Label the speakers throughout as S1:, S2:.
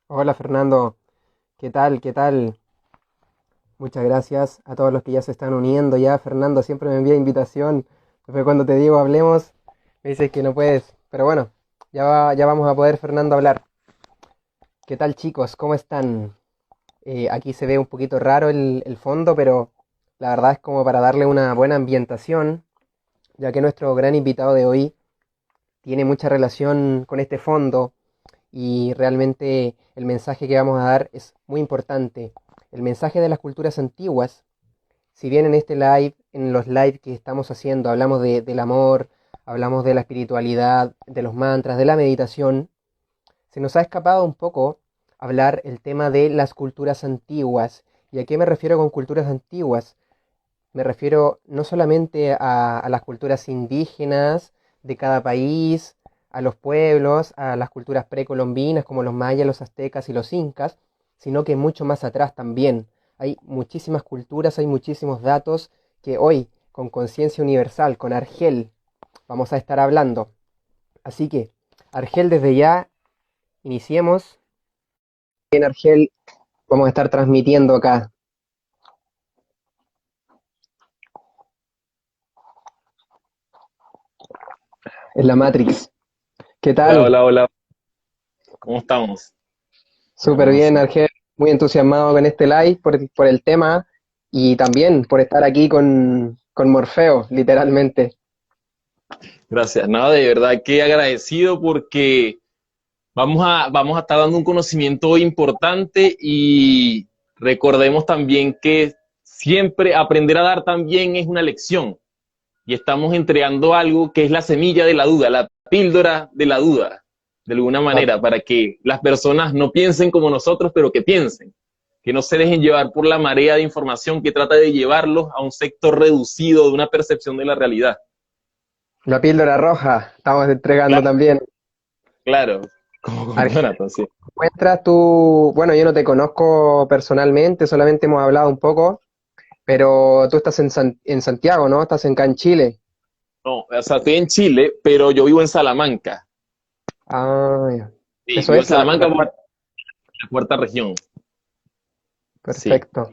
S1: Hola Fernando, ¿qué tal? ¿Qué tal? Muchas gracias a todos los que ya se están uniendo ya. Fernando siempre me envía invitación. Después cuando te digo hablemos, me dices que no puedes. Pero bueno, ya vamos a poder, Fernando, hablar. ¿Qué tal chicos? ¿Cómo están? Aquí se ve un poquito raro el fondo, pero la verdad es como para darle una buena ambientación, ya que nuestro gran invitado de hoy tiene mucha relación con este fondo y realmente el mensaje que vamos a dar es muy importante. El mensaje de las culturas antiguas, si bien en este live, en los live que estamos haciendo, hablamos del amor, hablamos de la espiritualidad, de los mantras, de la meditación, se nos ha escapado un poco hablar el tema de las culturas antiguas. ¿Y a qué me refiero con culturas antiguas? Me refiero no solamente a las culturas indígenas de cada país, a los pueblos, a las culturas precolombinas como los mayas, los aztecas y los incas, sino que mucho más atrás también. Hay muchísimas culturas, hay muchísimos datos que hoy, con conciencia universal, con Argel, vamos a estar hablando. Así que, Argel, desde ya, iniciemos. En Argel vamos a estar transmitiendo acá, en la Matrix. ¿Qué
S2: Hola,
S1: tal?
S2: hola, hola. ¿Cómo estamos?
S1: Súper
S2: Vamos.
S1: bien, Argel. Muy entusiasmado con este live por el tema y también por estar aquí con Morfeo, literalmente.
S2: Gracias. Nada, de verdad que agradecido porque vamos a estar dando un conocimiento importante y recordemos también que siempre aprender a dar también es una lección y estamos entregando algo que es la semilla de la duda, la píldora de la duda, de alguna
S1: Ah,
S2: manera, para que las personas no piensen como nosotros, pero que piensen, que no se dejen llevar por la marea de información que trata de llevarlos a un sector reducido de una percepción de la realidad.
S1: la píldora roja, estamos entregando
S2: Claro,
S1: también.
S2: claro, como con
S1: Argel,
S2: Jonathan, sí.
S1: muestras tú, bueno, yo no te conozco personalmente, solamente hemos hablado un poco, pero tú estás en Santiago, ¿no? Estás acá en Chile.
S2: No, o sea, estoy en Chile, pero yo vivo en Salamanca.
S1: Ah, ya.
S2: Sí,
S1: Eso
S2: vivo en
S1: es
S2: Salamanca, la cuarta región. Sí,
S1: perfecto.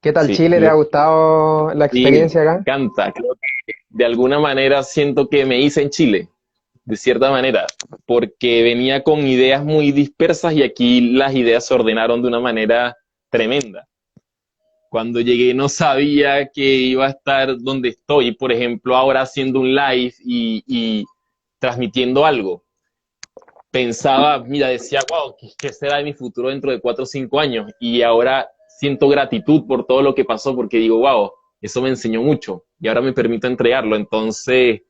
S1: ¿Qué tal
S2: sí.
S1: Chile? ¿Te ha gustado la
S2: Y me
S1: experiencia acá?
S2: encanta. Creo que de alguna manera siento que me hice en Chile, de cierta manera, porque venía con ideas muy dispersas y aquí las ideas se ordenaron de una manera tremenda. Cuando llegué no sabía que iba a estar donde estoy, por ejemplo, ahora haciendo un live y transmitiendo algo. Pensaba, mira, decía, wow, ¿qué será de mi futuro dentro de 4 o 5 años? Y ahora siento gratitud por todo lo que pasó, porque digo, wow, eso me enseñó mucho y ahora me permito entregarlo. Entonces,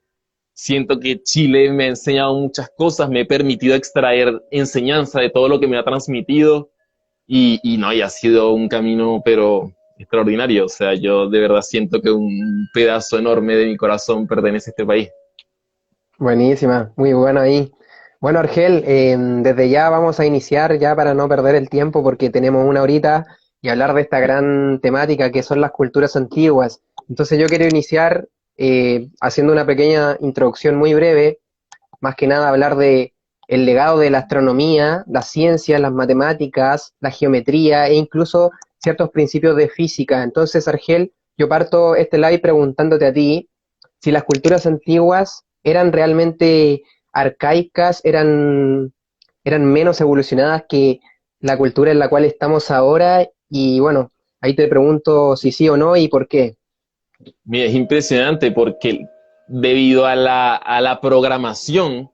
S2: siento que Chile me ha enseñado muchas cosas, me he permitido extraer enseñanza de todo lo que me ha transmitido y no, y ha sido un camino, pero extraordinario. O sea, yo de verdad siento que un pedazo enorme de mi corazón pertenece a este país.
S1: Buenísima, muy bueno ahí. Bueno, Argel, desde ya vamos a iniciar ya para no perder el tiempo porque tenemos una horita y hablar de esta gran temática que son las culturas antiguas. Entonces yo quiero iniciar haciendo una pequeña introducción muy breve, más que nada hablar de el legado de la astronomía, las ciencias, las matemáticas, la geometría e incluso ciertos principios de física. Entonces, Argel, yo parto este live preguntándote a ti si las culturas antiguas eran realmente arcaicas, eran menos evolucionadas que la cultura en la cual estamos ahora. Y bueno, ahí te pregunto si sí o no y por qué.
S2: Mira, es impresionante porque debido a la programación,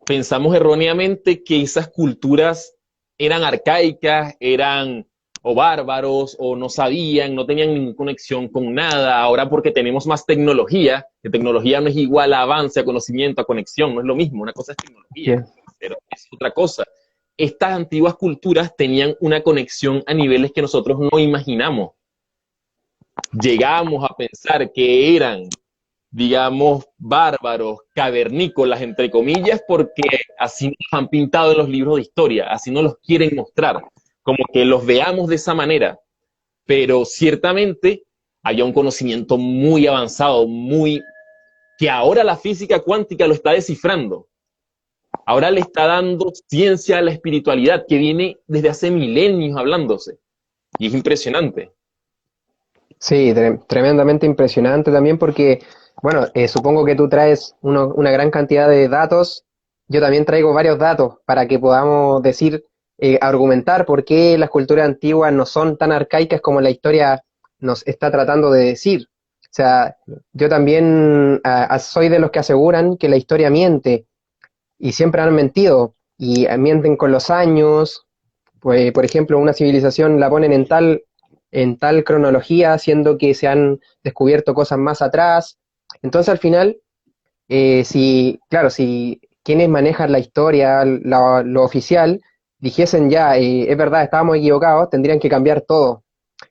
S2: pensamos erróneamente que esas culturas eran arcaicas, eran o bárbaros, o no sabían, no tenían ninguna conexión con nada. Ahora porque tenemos más tecnología, que tecnología no es igual a avance, a conocimiento, a conexión, no es lo mismo. Una cosa es
S1: Sí,
S2: tecnología, pero es otra cosa. Estas antiguas culturas tenían una conexión a niveles que nosotros no imaginamos. Llegamos a pensar que eran, digamos, bárbaros, cavernícolas, entre comillas, porque así nos han pintado en los libros de historia, así nos los quieren mostrar, como que los veamos de esa manera. Pero ciertamente había un conocimiento muy avanzado, muy que ahora la física cuántica lo está descifrando. ahora le está dando ciencia a la espiritualidad que viene desde hace milenios hablándose. Y es impresionante.
S1: Sí, tremendamente impresionante también porque, bueno, supongo que tú traes una gran cantidad de datos. Yo también traigo varios datos para que podamos decir, argumentar por qué las culturas antiguas no son tan arcaicas como la historia nos está tratando de decir. O sea, yo también soy de los que aseguran que la historia miente y siempre han mentido y mienten con los años. Pues, por ejemplo, una civilización la ponen en tal cronología, siendo que se han descubierto cosas más atrás. Entonces, al final, si, claro, si quienes manejan la historia, lo oficial, dijesen ya, es verdad, estábamos equivocados, tendrían que cambiar todo.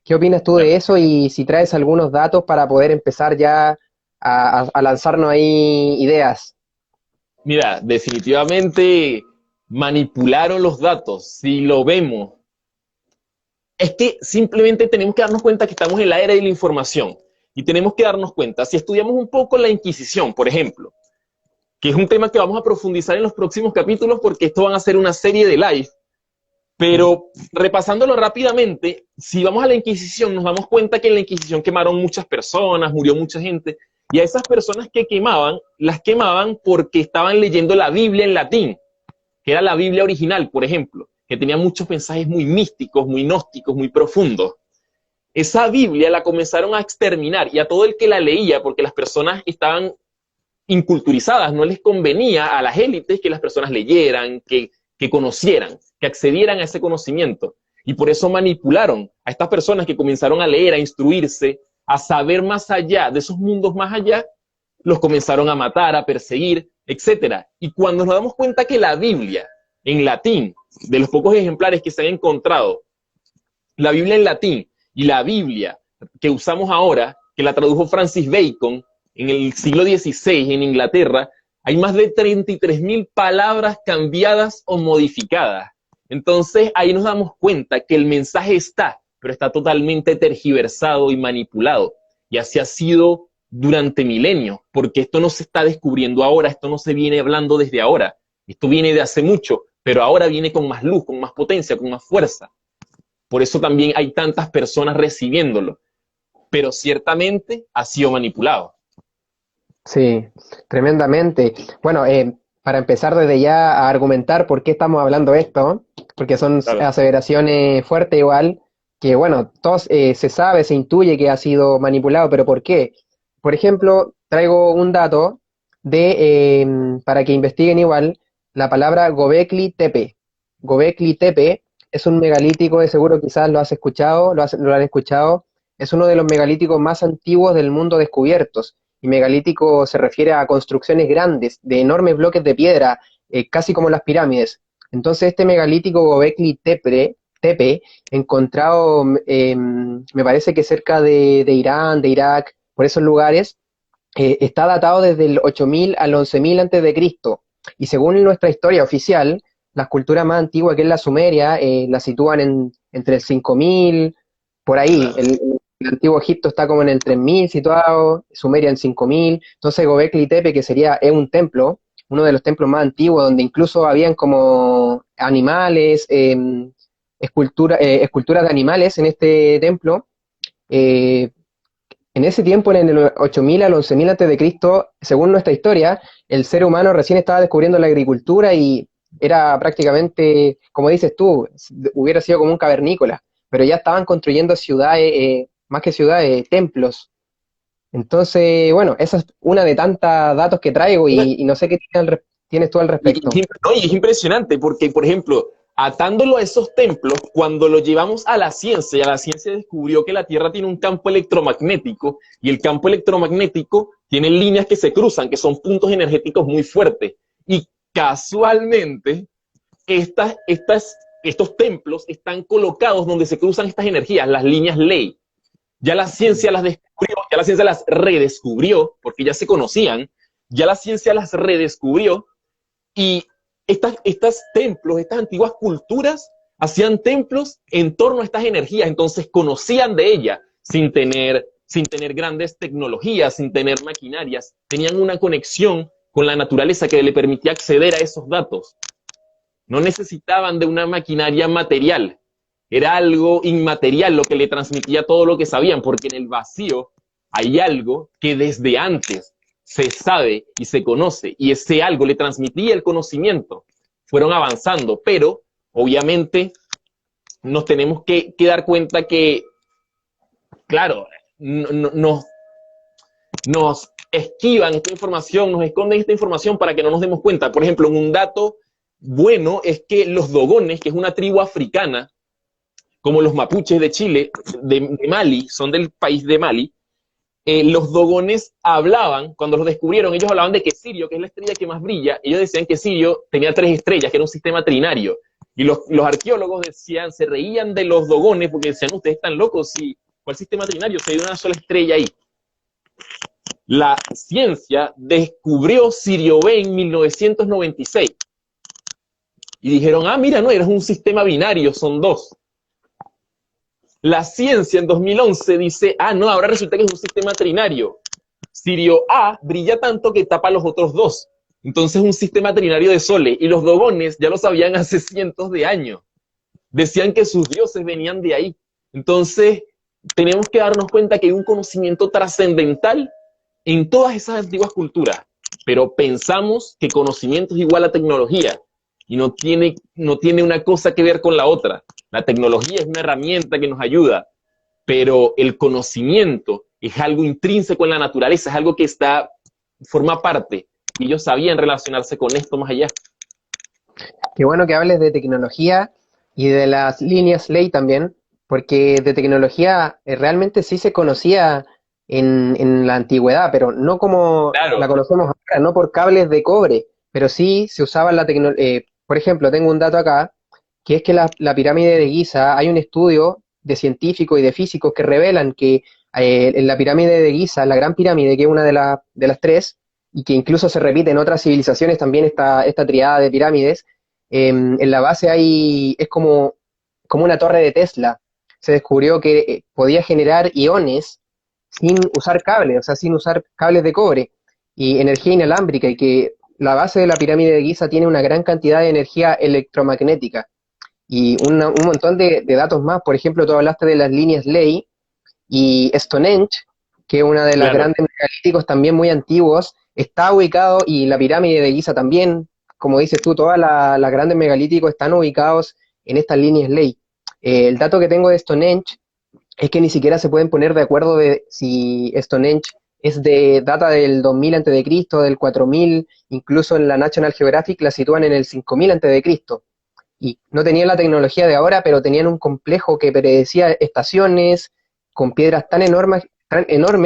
S1: ¿Qué opinas tú de eso? Y si traes algunos datos para poder empezar ya a lanzarnos ahí ideas.
S2: Mira, definitivamente manipularon los datos. Si lo vemos, es que simplemente tenemos que darnos cuenta que estamos en la era de la información. Y tenemos que darnos cuenta, si estudiamos un poco la Inquisición, por ejemplo, que es un tema que vamos a profundizar en los próximos capítulos porque esto van a ser una serie de live, pero repasándolo rápidamente, si vamos a la Inquisición, nos damos cuenta que en la Inquisición quemaron muchas personas, murió mucha gente, y a esas personas que quemaban, las quemaban porque estaban leyendo la Biblia en latín, que era la Biblia original, por ejemplo, que tenía muchos mensajes muy místicos, muy gnósticos, muy profundos. Esa Biblia la comenzaron a exterminar y a todo el que la leía, porque las personas estaban inculturizadas, no les convenía a las élites que las personas leyeran, que conocieran, que accedieran a ese conocimiento. Y por eso manipularon a estas personas que comenzaron a leer, a instruirse, a saber más allá de esos mundos más allá, los comenzaron a matar, a perseguir, etcétera. Y cuando nos damos cuenta que la Biblia en latín, de los pocos ejemplares que se han encontrado, la Biblia en latín y la Biblia que usamos ahora, que la tradujo Francis Bacon en el siglo XVI en Inglaterra, hay más de 33.000 palabras cambiadas o modificadas. Entonces ahí nos damos cuenta que el mensaje está, pero está totalmente tergiversado y manipulado. Y así ha sido durante milenios, porque esto no se está descubriendo ahora, esto no se viene hablando desde ahora, esto viene de hace mucho, pero ahora viene con más luz, con más potencia, con más fuerza. Por eso también hay tantas personas recibiéndolo, pero ciertamente ha sido manipulado.
S1: Sí, tremendamente. Bueno, para empezar desde ya a argumentar por qué estamos hablando esto, porque son
S2: Claro.
S1: aseveraciones fuertes igual, que bueno, todos se sabe, se intuye que ha sido manipulado, pero ¿por qué? Por ejemplo, traigo un dato para que investiguen igual, la palabra Gobekli Tepe. Gobekli Tepe es un megalítico, de seguro quizás lo has escuchado, lo han escuchado, es uno de los megalíticos más antiguos del mundo descubiertos y megalítico se refiere a construcciones grandes, de enormes bloques de piedra, casi como las pirámides. Entonces, este megalítico Gobekli Tepe, encontrado, me parece que cerca de Irán, de Irak, por esos lugares, está datado desde el 8000 al 11000 antes de Cristo. Y según nuestra historia oficial, las culturas más antiguas, que es la Sumeria, la sitúan entre el 5000, por ahí. El antiguo Egipto está como en el 3000 situado, Sumeria en 5000. Entonces Gobekli Tepe, que es un templo, uno de los templos más antiguos, donde incluso habían como animales, esculturas de animales en este templo. eh, en ese tiempo, en el 8000 al 11000 antes de Cristo, según nuestra historia, el ser humano recién estaba descubriendo la agricultura y era prácticamente, como dices tú, hubiera sido como un cavernícola, pero ya estaban construyendo ciudades, más que ciudades, templos. Entonces, bueno, esa es una de tantas datos que traigo y no sé qué tienes tú al respecto.
S2: No, y es impresionante porque, por ejemplo, atándolo a esos templos, cuando lo llevamos a la ciencia descubrió que la Tierra tiene un campo electromagnético y el campo electromagnético tiene líneas que se cruzan, que son puntos energéticos muy fuertes. Y casualmente, estos templos están colocados donde se cruzan estas energías, las líneas ley. Ya la ciencia las descubrió, ya la ciencia las redescubrió, porque ya se conocían, ya la ciencia las redescubrió y estas templos, estas antiguas culturas, hacían templos en torno a estas energías, entonces conocían de ellas sin tener grandes tecnologías, sin tener maquinarias, tenían una conexión con la naturaleza que le permitía acceder a esos datos. No necesitaban de una maquinaria material, era algo inmaterial lo que le transmitía todo lo que sabían, porque en el vacío hay algo que desde antes se sabe y se conoce, y ese algo le transmitía el conocimiento. Fueron avanzando, pero obviamente nos tenemos que dar cuenta que, claro, nos esquivan esta información, nos esconden esta información para que no nos demos cuenta. Por ejemplo, un dato bueno es que los dogones, que es una tribu africana, como los mapuches de Chile, de Mali, son del país de Mali, los dogones hablaban, cuando los descubrieron, ellos hablaban de que Sirio, que es la estrella que más brilla, ellos decían que Sirio tenía 3 estrellas, que era un sistema trinario. Y los arqueólogos decían, se reían de los dogones porque decían, ustedes están locos, si, ¿cuál sistema trinario? Se dio una sola estrella ahí. La ciencia descubrió Sirio B en 1996. Y dijeron, ah, mira, no, eres un sistema binario, son 2. La ciencia en 2011 dice, ah, no, ahora resulta que es un sistema trinario. Sirio A brilla tanto que tapa los otros 2. Entonces es un sistema trinario de soles. Y los dogones ya lo sabían hace cientos de años. Decían que sus dioses venían de ahí. Entonces tenemos que darnos cuenta que hay un conocimiento trascendental en todas esas antiguas culturas. Pero pensamos que conocimiento es igual a tecnología. Y no tiene una cosa que ver con la otra. La tecnología es una herramienta que nos ayuda, pero el conocimiento es algo intrínseco en la naturaleza, es algo que forma parte. Y ellos sabían relacionarse con esto más allá.
S1: Qué bueno que hables de tecnología y de las líneas ley también, porque de tecnología realmente sí se conocía en la antigüedad, pero no como la
S2: Claro,
S1: conocemos ahora, no por cables de cobre, pero sí se usaba la tecnología. Por ejemplo, tengo un dato acá, que es que la pirámide de Giza, hay un estudio de científicos y de físicos que revelan que en la pirámide de Giza, la Gran Pirámide, que es una de las 3, y que incluso se repite en otras civilizaciones también esta triada de pirámides, en la base es como una torre de Tesla. Se descubrió que podía generar iones sin usar cables, o sea, sin usar cables de cobre y energía inalámbrica, y que la base de la pirámide de Giza tiene una gran cantidad de energía electromagnética y un montón de datos más. Por ejemplo, tú hablaste de las líneas Ley y Stonehenge, que es una de las
S2: claro.
S1: grandes megalíticos también muy antiguos, está ubicado, y la pirámide de Giza también, como dices tú, todas las grandes megalíticos están ubicados en estas líneas Ley. El dato que tengo de Stonehenge es que ni siquiera se pueden poner de acuerdo de si Stonehenge es de data del 2000 a.C., del 4000, incluso en la National Geographic la sitúan en el 5000 a.C. Y no tenían la tecnología de ahora, pero tenían un complejo que predecía estaciones con piedras tan enormes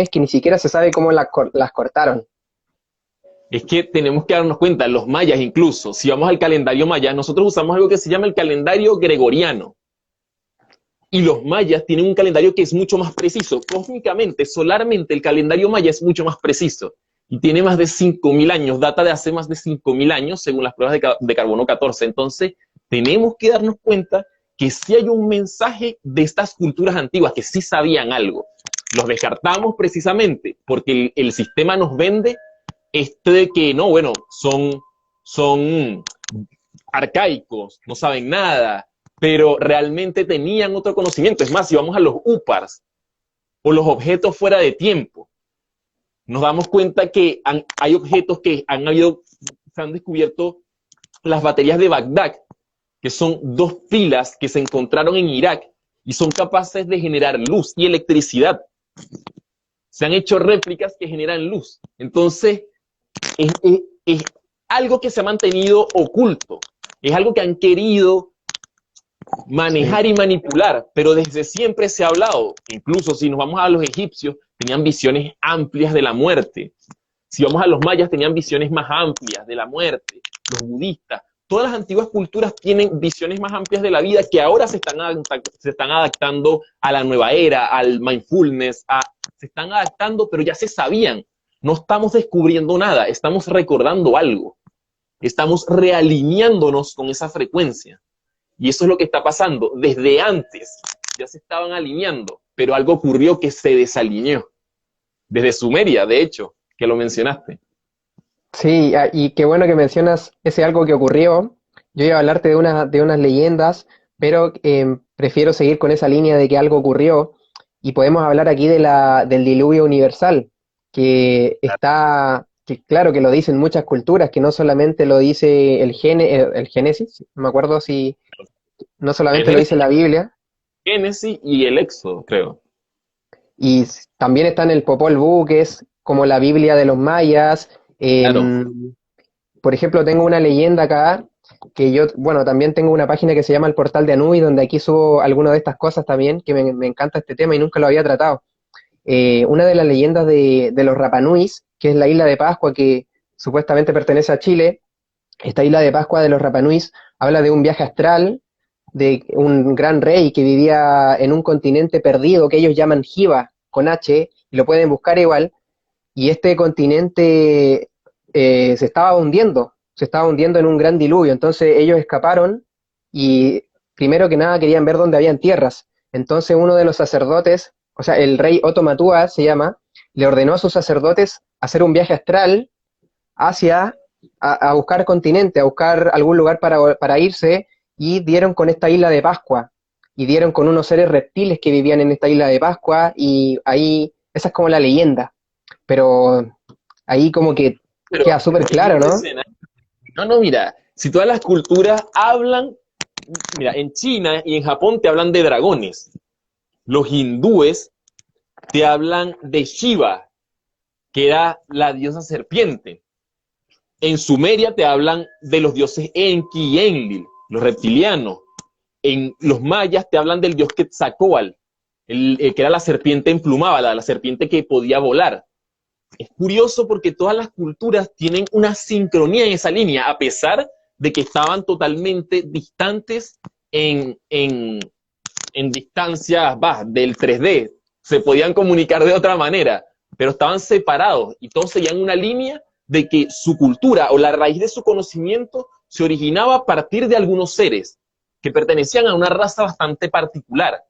S1: que ni siquiera se sabe cómo las cortaron.
S2: Es que tenemos que darnos cuenta, los mayas incluso, si vamos al calendario maya, nosotros usamos algo que se llama el calendario gregoriano. Y los mayas tienen un calendario que es mucho más preciso. Cósmicamente, solarmente, el calendario maya es mucho más preciso. Y tiene más de 5.000 años, data de hace más de 5.000 años, según las pruebas de carbono 14. Entonces, tenemos que darnos cuenta que sí hay un mensaje de estas culturas antiguas, que sí sabían algo. Los descartamos precisamente porque el sistema nos vende de que no, bueno, son arcaicos, no saben nada, pero realmente tenían otro conocimiento. Es más, si vamos a los UPARs o los objetos fuera de tiempo, nos damos cuenta que hay objetos que se han descubierto las baterías de Bagdad, que son 2 pilas que se encontraron en Irak y son capaces de generar luz y electricidad. Se han hecho réplicas que generan luz. Entonces, es algo que se ha mantenido oculto. Es algo que han querido
S1: Sí.
S2: manejar y manipular, pero desde siempre se ha hablado. Incluso si nos vamos a los egipcios, tenían visiones amplias de la muerte. Si vamos a los mayas, tenían visiones más amplias de la muerte. Los budistas, todas las antiguas culturas tienen visiones más amplias de la vida que ahora se están adaptando a la nueva era, al mindfulness, se están adaptando, pero ya se sabían. No estamos descubriendo nada, estamos recordando algo. Estamos realineándonos con esa frecuencia. Y eso es lo que está pasando. Desde antes ya se estaban alineando, pero algo ocurrió que se desalineó. Desde Sumeria, de hecho, que lo mencionaste.
S1: Sí, y qué bueno que mencionas ese algo que ocurrió. Yo iba a hablarte de unas leyendas, pero prefiero seguir con esa línea de que algo ocurrió y podemos hablar aquí de del diluvio universal, que está, que claro que lo dicen muchas culturas, que no solamente lo dice el Génesis, no me acuerdo si no solamente lo dice la Biblia,
S2: Génesis y el Éxodo, creo.
S1: y también está en el Popol Vuh, que es como la Biblia de los mayas.
S2: Claro.
S1: Por ejemplo, tengo una leyenda acá, que yo, bueno, también tengo una página que se llama El Portal de Anubis, donde aquí subo algunas de estas cosas también, que me encanta este tema y nunca lo había tratado. Una de las leyendas de los Rapanuis, que es la isla de Pascua, que supuestamente pertenece a Chile, esta isla de Pascua de los Rapanuis habla de un viaje astral, de un gran rey que vivía en un continente perdido que ellos llaman Jiva, con H, y lo pueden buscar igual, y este continente se estaba hundiendo en un gran diluvio, entonces ellos escaparon y primero que nada querían ver dónde habían tierras. Entonces uno de los sacerdotes, o sea, el rey Otomatua se llama, le ordenó a sus sacerdotes hacer un viaje astral hacia, a buscar continente, a buscar algún lugar para irse, y dieron con esta isla de Pascua, y dieron con unos seres reptiles que vivían en esta isla de Pascua, y ahí, esa es como la leyenda, pero ahí como que
S2: Pero
S1: queda súper
S2: es
S1: claro, ¿no?
S2: impresionante. No, no, mira, si todas las culturas hablan, mira, en China y en Japón te hablan de dragones. Los hindúes te hablan de Shiva, que era la diosa serpiente. En Sumeria te hablan de los dioses Enki y Enlil, los reptilianos. En los mayas te hablan del dios Quetzalcóatl, que era la serpiente emplumada, la serpiente que podía volar. Es curioso porque todas las culturas tienen una sincronía en esa línea, a pesar de que estaban totalmente distantes en distancias del 3D. Se podían comunicar de otra manera, pero estaban separados y todos seguían una línea de que su cultura o la raíz de su conocimiento se originaba a partir de algunos seres que pertenecían a una raza bastante particular.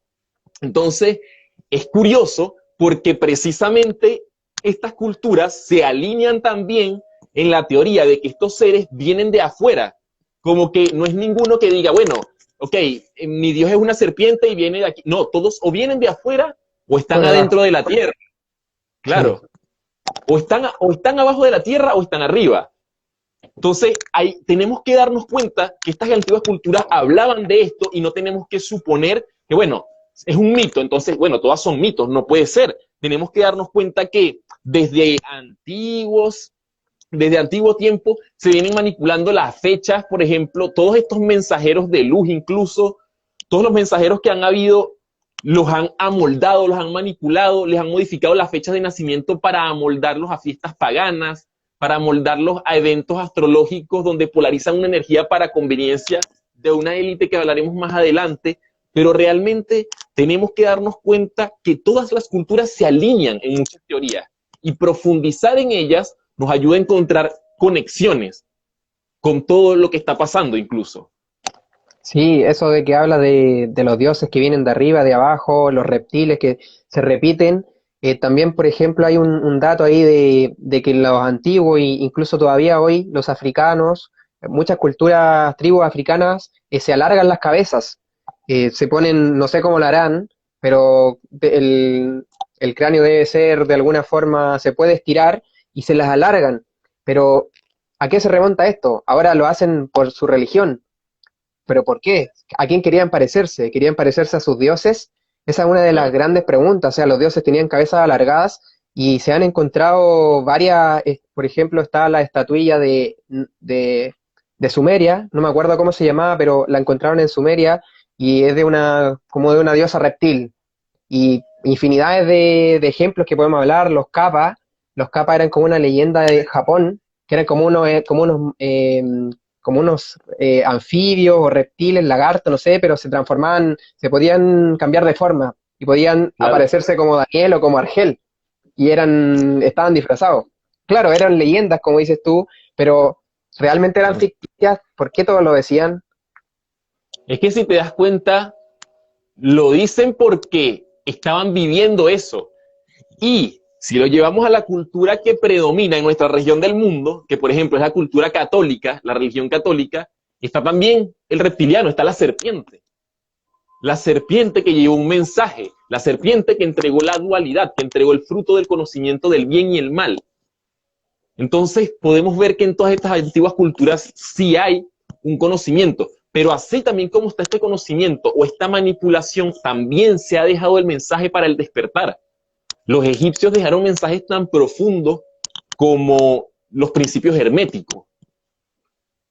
S2: Entonces, es curioso porque precisamente estas culturas se alinean también en la teoría de que estos seres vienen de afuera, como que no es ninguno que diga, bueno, ok, mi Dios es una serpiente y viene de aquí. No, todos o vienen de afuera o
S1: O
S2: están
S1: de abajo.
S2: adentro de la tierra,
S1: Sí.
S2: claro. O están abajo de la tierra o están arriba. Entonces, tenemos que darnos cuenta que estas antiguas culturas hablaban de esto y no tenemos que suponer que, bueno, es un mito, entonces, bueno, todas son mitos, no puede ser. Tenemos que darnos cuenta que desde antiguo tiempo se vienen manipulando las fechas, por ejemplo, todos estos mensajeros de luz, incluso todos los mensajeros que han habido, los han amoldado, los han manipulado, les han modificado las fechas de nacimiento para amoldarlos a fiestas paganas, para amoldarlos a eventos astrológicos donde polarizan una energía para conveniencia de una élite que hablaremos más adelante, pero realmente tenemos que darnos cuenta que todas las culturas se alinean en muchas teorías y profundizar en ellas nos ayuda a encontrar conexiones con todo lo que está pasando incluso.
S1: Sí, eso de que habla de los dioses que vienen de arriba, de abajo, los reptiles que se repiten. También, por ejemplo, hay un dato ahí de que los antiguos, e incluso todavía hoy, los africanos, muchas culturas, tribus africanas, se alargan las cabezas. Se ponen, no sé cómo lo harán, pero el cráneo debe ser, de alguna forma, se puede estirar y se las alargan. Pero, ¿a qué se remonta esto? Ahora lo hacen por su religión. ¿Pero por qué? ¿A quién querían parecerse? ¿Querían parecerse a sus dioses? Esa es una de las
S2: Claro,
S1: grandes preguntas. O sea, los dioses tenían cabezas alargadas y se han encontrado varias, por ejemplo, está la estatuilla de, de Sumeria, no me acuerdo cómo se llamaba, pero la encontraron en Sumeria y es de una, como de una diosa reptil. Y infinidades de ejemplos que podemos hablar, los kappa eran como una leyenda de Japón, que eran como unos anfibios o reptiles, lagartos, no sé, pero se transformaban, se podían cambiar de forma y podían
S2: claro.
S1: aparecerse como Daniel o como Argel y estaban disfrazados. Claro, eran leyendas, como dices tú, pero realmente eran ficticias. ¿Por qué todos lo decían?
S2: Es que si te das cuenta, lo dicen porque estaban viviendo eso. Y Si lo llevamos a la cultura que predomina en nuestra región del mundo, que por ejemplo es la cultura católica, la religión católica, está también el reptiliano, está la serpiente que llevó un mensaje, la serpiente que entregó la dualidad, que entregó el fruto del conocimiento del bien y el mal. Entonces podemos ver que en todas estas antiguas culturas sí hay un conocimiento, pero así también como está este conocimiento o esta manipulación, también se ha dejado el mensaje para el despertar. Los egipcios dejaron mensajes tan profundos como los principios herméticos,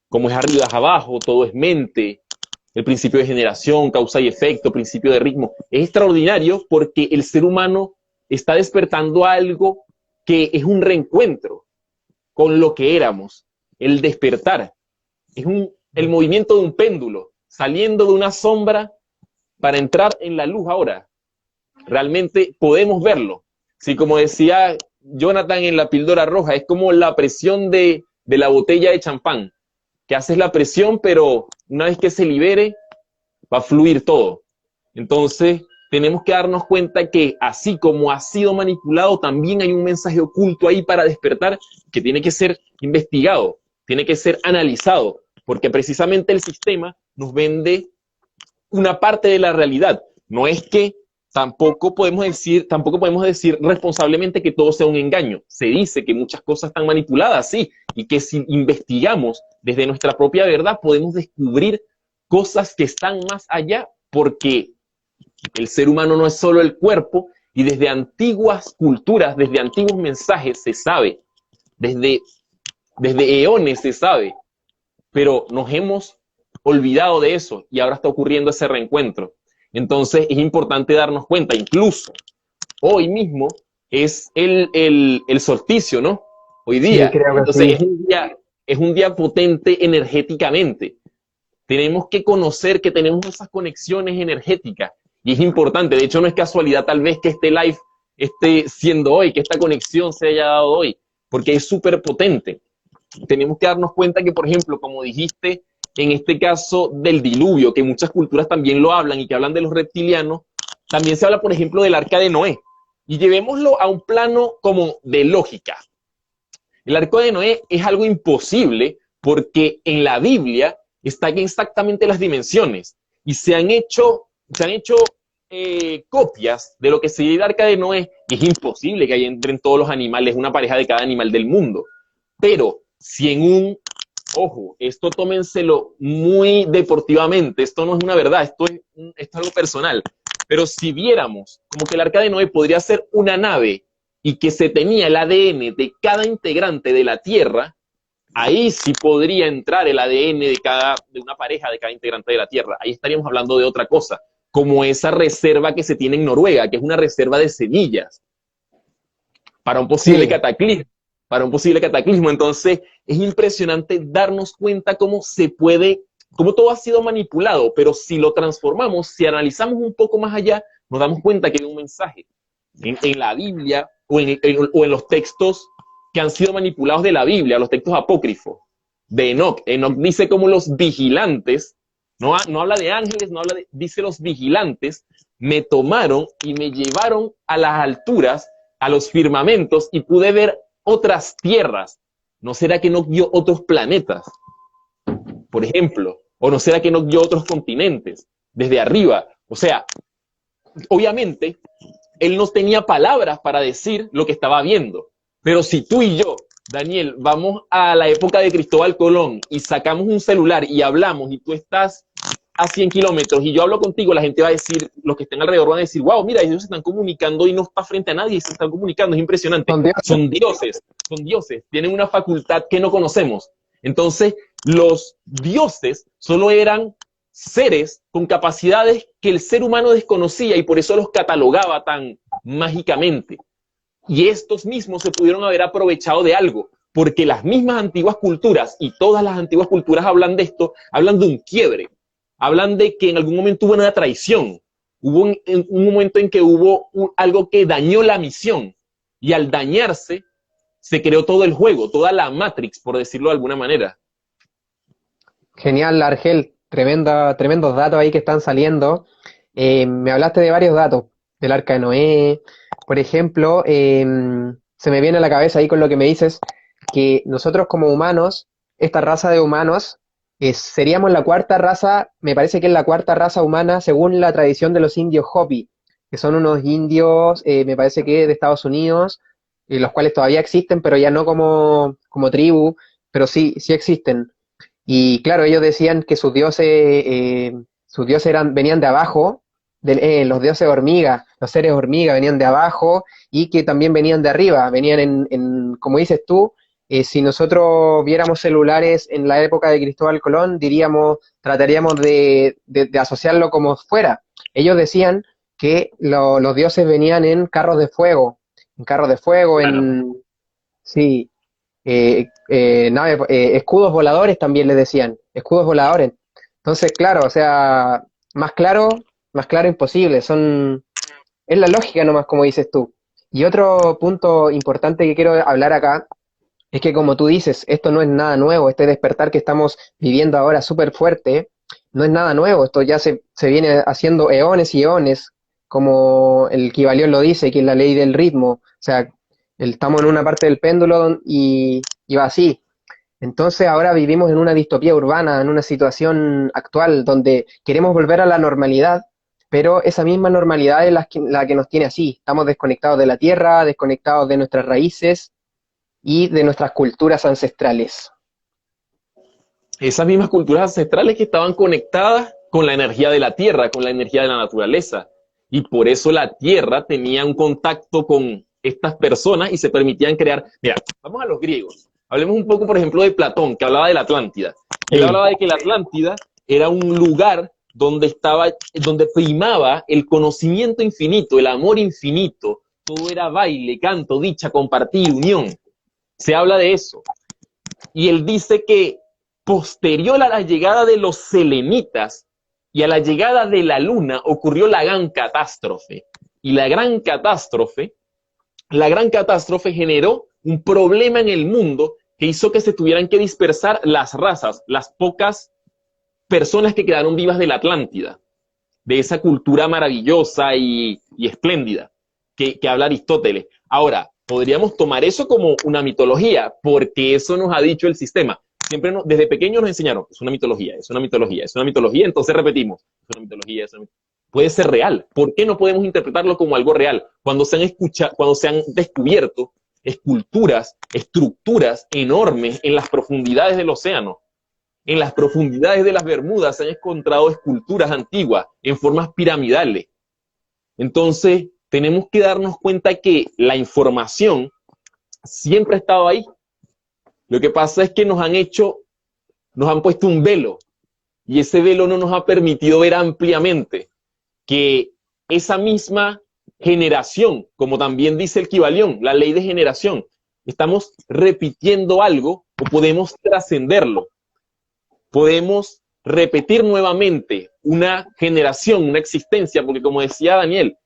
S2: como es arriba es abajo, todo es mente, el principio de generación, causa y efecto, principio de ritmo. Es extraordinario porque el ser humano está despertando algo que es un reencuentro con lo que éramos, el despertar. Es el movimiento de un péndulo, saliendo de una sombra para entrar en la luz ahora. Realmente podemos verlo. Sí, como decía Jonathan en la píldora roja, es como la presión de la botella de champán, que haces la presión, pero una vez que se libere, va a fluir todo. Entonces, tenemos que darnos cuenta que así como ha sido manipulado, también hay un mensaje oculto ahí para despertar que tiene que ser investigado, tiene que ser analizado, porque precisamente el sistema nos vende una parte de la realidad. No es que tampoco podemos decir responsablemente que todo sea un engaño. Se dice que muchas cosas están manipuladas, sí, y que si investigamos desde nuestra propia verdad podemos descubrir cosas que están más allá, porque el ser humano no es solo el cuerpo, y desde antiguas culturas, desde antiguos mensajes se sabe, desde eones se sabe, pero nos hemos olvidado de eso y ahora está ocurriendo ese reencuentro. Entonces es importante darnos cuenta, incluso hoy mismo es el solsticio, ¿no? Hoy
S1: Sí,
S2: día.
S1: creo que
S2: Entonces
S1: sí.
S2: es un día potente energéticamente. Tenemos que conocer que tenemos esas conexiones energéticas y es importante. De hecho, no es casualidad tal vez que este live esté siendo hoy, que esta conexión se haya dado hoy, porque es súper potente. Tenemos que darnos cuenta que, por ejemplo, como dijiste, en este caso del diluvio, que muchas culturas también lo hablan y que hablan de los reptilianos, también se habla, por ejemplo, del arca de Noé. Y llevémoslo a un plano como de lógica. El arca de Noé es algo imposible porque en la Biblia están exactamente las dimensiones y se han hecho copias de lo que sería el arca de Noé y es imposible que ahí entren todos los animales, una pareja de cada animal del mundo. Pero si en ojo, esto tómenselo muy deportivamente, esto no es una verdad, esto es algo personal, pero si viéramos como que el arca de Noé podría ser una nave y que se tenía el ADN de cada integrante de la Tierra, ahí sí podría entrar el ADN de una pareja de cada integrante de la Tierra. Ahí estaríamos hablando de otra cosa, como esa reserva que se tiene en Noruega, que es una reserva de semillas para un posible
S1: Sí,
S2: cataclismo. Para un posible cataclismo. Entonces, es impresionante darnos cuenta cómo se puede, cómo todo ha sido manipulado, pero si lo transformamos, si analizamos un poco más allá, nos damos cuenta que hay un mensaje en la Biblia o en los textos que han sido manipulados de la Biblia, los textos apócrifos de Enoch. Enoch dice como los vigilantes, no habla de ángeles, dice los vigilantes, me tomaron y me llevaron a las alturas, a los firmamentos y pude ver otras tierras. ¿No será que no vio otros planetas, por ejemplo? ¿O no será que no vio otros continentes desde arriba? O sea, obviamente, él no tenía palabras para decir lo que estaba viendo. Pero si tú y yo, Daniel, vamos a la época de Cristóbal Colón y sacamos un celular y hablamos y tú estás a 100 kilómetros y yo hablo contigo, la gente va a decir, los que estén alrededor van a decir, wow, mira, ellos se están comunicando y no está frente a nadie y se están comunicando, es impresionante.
S1: son dioses.
S2: Son dioses, tienen una facultad que no conocemos. Entonces, los dioses solo eran seres con capacidades que el ser humano desconocía y por eso los catalogaba tan mágicamente. Y estos mismos se pudieron haber aprovechado de algo, porque las mismas antiguas culturas, y todas las antiguas culturas hablan de esto, hablan de un quiebre, hablan de que en algún momento hubo una traición, hubo un momento en que hubo algo que dañó la misión, y al dañarse se creó todo el juego, toda la Matrix, por decirlo de alguna manera.
S1: Genial, Argel. Tremendos datos ahí que están saliendo. Me hablaste de varios datos, del arca de Noé, Por ejemplo, se me viene a la cabeza ahí con lo que me dices, que nosotros como humanos, esta raza de humanos, seríamos la cuarta raza, me parece que es la cuarta raza humana según la tradición de los indios Hopi, que son unos indios, me parece que de Estados Unidos, los cuales todavía existen, pero ya no como tribu, pero sí, sí existen. Y claro, ellos decían que sus dioses venían de abajo, los dioses hormiga, los seres hormiga venían de abajo y que también venían de arriba, venían como dices tú, si nosotros viéramos celulares en la época de Cristóbal Colón, trataríamos de asociarlo como fuera. Ellos decían que los dioses venían en carros de fuego,
S2: Claro.
S1: sí, escudos voladores también le decían, escudos voladores. Entonces, claro, o sea, más claro imposible, es la lógica nomás como dices tú. Y otro punto importante que quiero hablar acá es que como tú dices, esto no es nada nuevo, este despertar que estamos viviendo ahora súper fuerte, no es nada nuevo, esto ya se viene haciendo eones y eones, como el Kybalión lo dice, que es la ley del ritmo, o sea, estamos en una parte del péndulo y va así. Entonces ahora vivimos en una distopía urbana, en una situación actual donde queremos volver a la normalidad, pero esa misma normalidad es la que nos tiene así. Estamos desconectados de la tierra, desconectados de nuestras raíces y de nuestras culturas ancestrales.
S2: Esas mismas culturas ancestrales que estaban conectadas con la energía de la tierra, con la energía de la naturaleza. Y por eso la tierra tenía un contacto con estas personas y se permitían crear. Mira, vamos a los griegos. Hablemos un poco, por ejemplo, de Platón, que hablaba de la Atlántida. Él
S1: Sí,
S2: hablaba de que la Atlántida era un lugar donde primaba el conocimiento infinito, el amor infinito. Todo era baile, canto, dicha, compartir, unión. Se habla de eso. Y él dice que posterior a la llegada de los selenitas y a la llegada de la luna ocurrió la gran catástrofe. Y la gran catástrofe generó un problema en el mundo que hizo que se tuvieran que dispersar las razas, las pocas personas que quedaron vivas de la Atlántida, de esa cultura maravillosa y espléndida que habla Aristóteles. Ahora, podríamos tomar eso como una mitología, porque eso nos ha dicho el sistema. Siempre desde pequeños nos enseñaron, es una mitología, es una mitología, es una mitología, entonces repetimos, es una mitología, es una mitología. Puede ser real. ¿Por qué no podemos interpretarlo como algo real? Cuando se han descubierto esculturas, estructuras enormes en las profundidades del océano, en las profundidades de las Bermudas se han encontrado esculturas antiguas en formas piramidales. Entonces, tenemos que darnos cuenta que la información siempre ha estado ahí. Lo que pasa es que nos han puesto un velo y ese velo no nos ha permitido ver ampliamente que esa misma generación, como también dice el Kybalión, la ley de generación, estamos repitiendo algo o podemos trascenderlo. Podemos repetir nuevamente una generación, una existencia, porque como decía Daniel,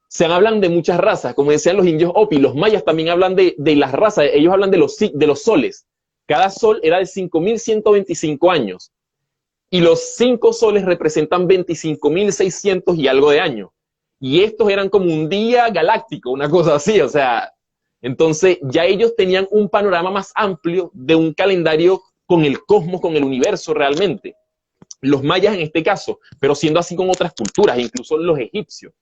S2: se hablan de muchas razas, como decían los indios Hopi, los mayas también hablan de las razas, ellos hablan de los soles. Cada sol era de 5.125 años y los 5 soles representan 25.600 y algo de años. Y estos eran como un día galáctico, una cosa así, o sea, entonces ya ellos tenían un panorama más amplio de un calendario con el cosmos, con el universo realmente. Los mayas en este caso, pero siendo así con otras culturas, incluso los egipcios.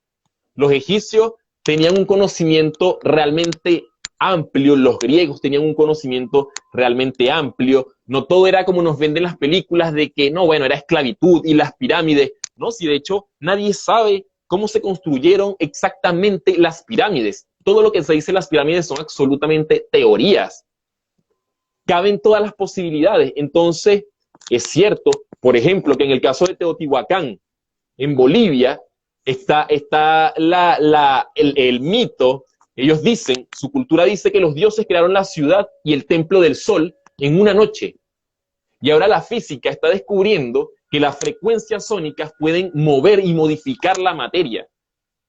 S2: Los egipcios tenían un conocimiento realmente amplio, los griegos tenían un conocimiento realmente amplio, no todo era como nos venden las películas de que no, bueno, era esclavitud y las pirámides, no, si de hecho nadie sabe cómo se construyeron exactamente las pirámides, todo lo que se dice en las pirámides son absolutamente teorías, caben todas las posibilidades, entonces es cierto, por ejemplo, que en el caso de Teotihuacán, en Bolivia, está el mito, ellos dicen, su cultura dice que los dioses crearon la ciudad y el templo del sol en una noche. Y ahora la física está descubriendo que las frecuencias sónicas pueden mover y modificar la materia.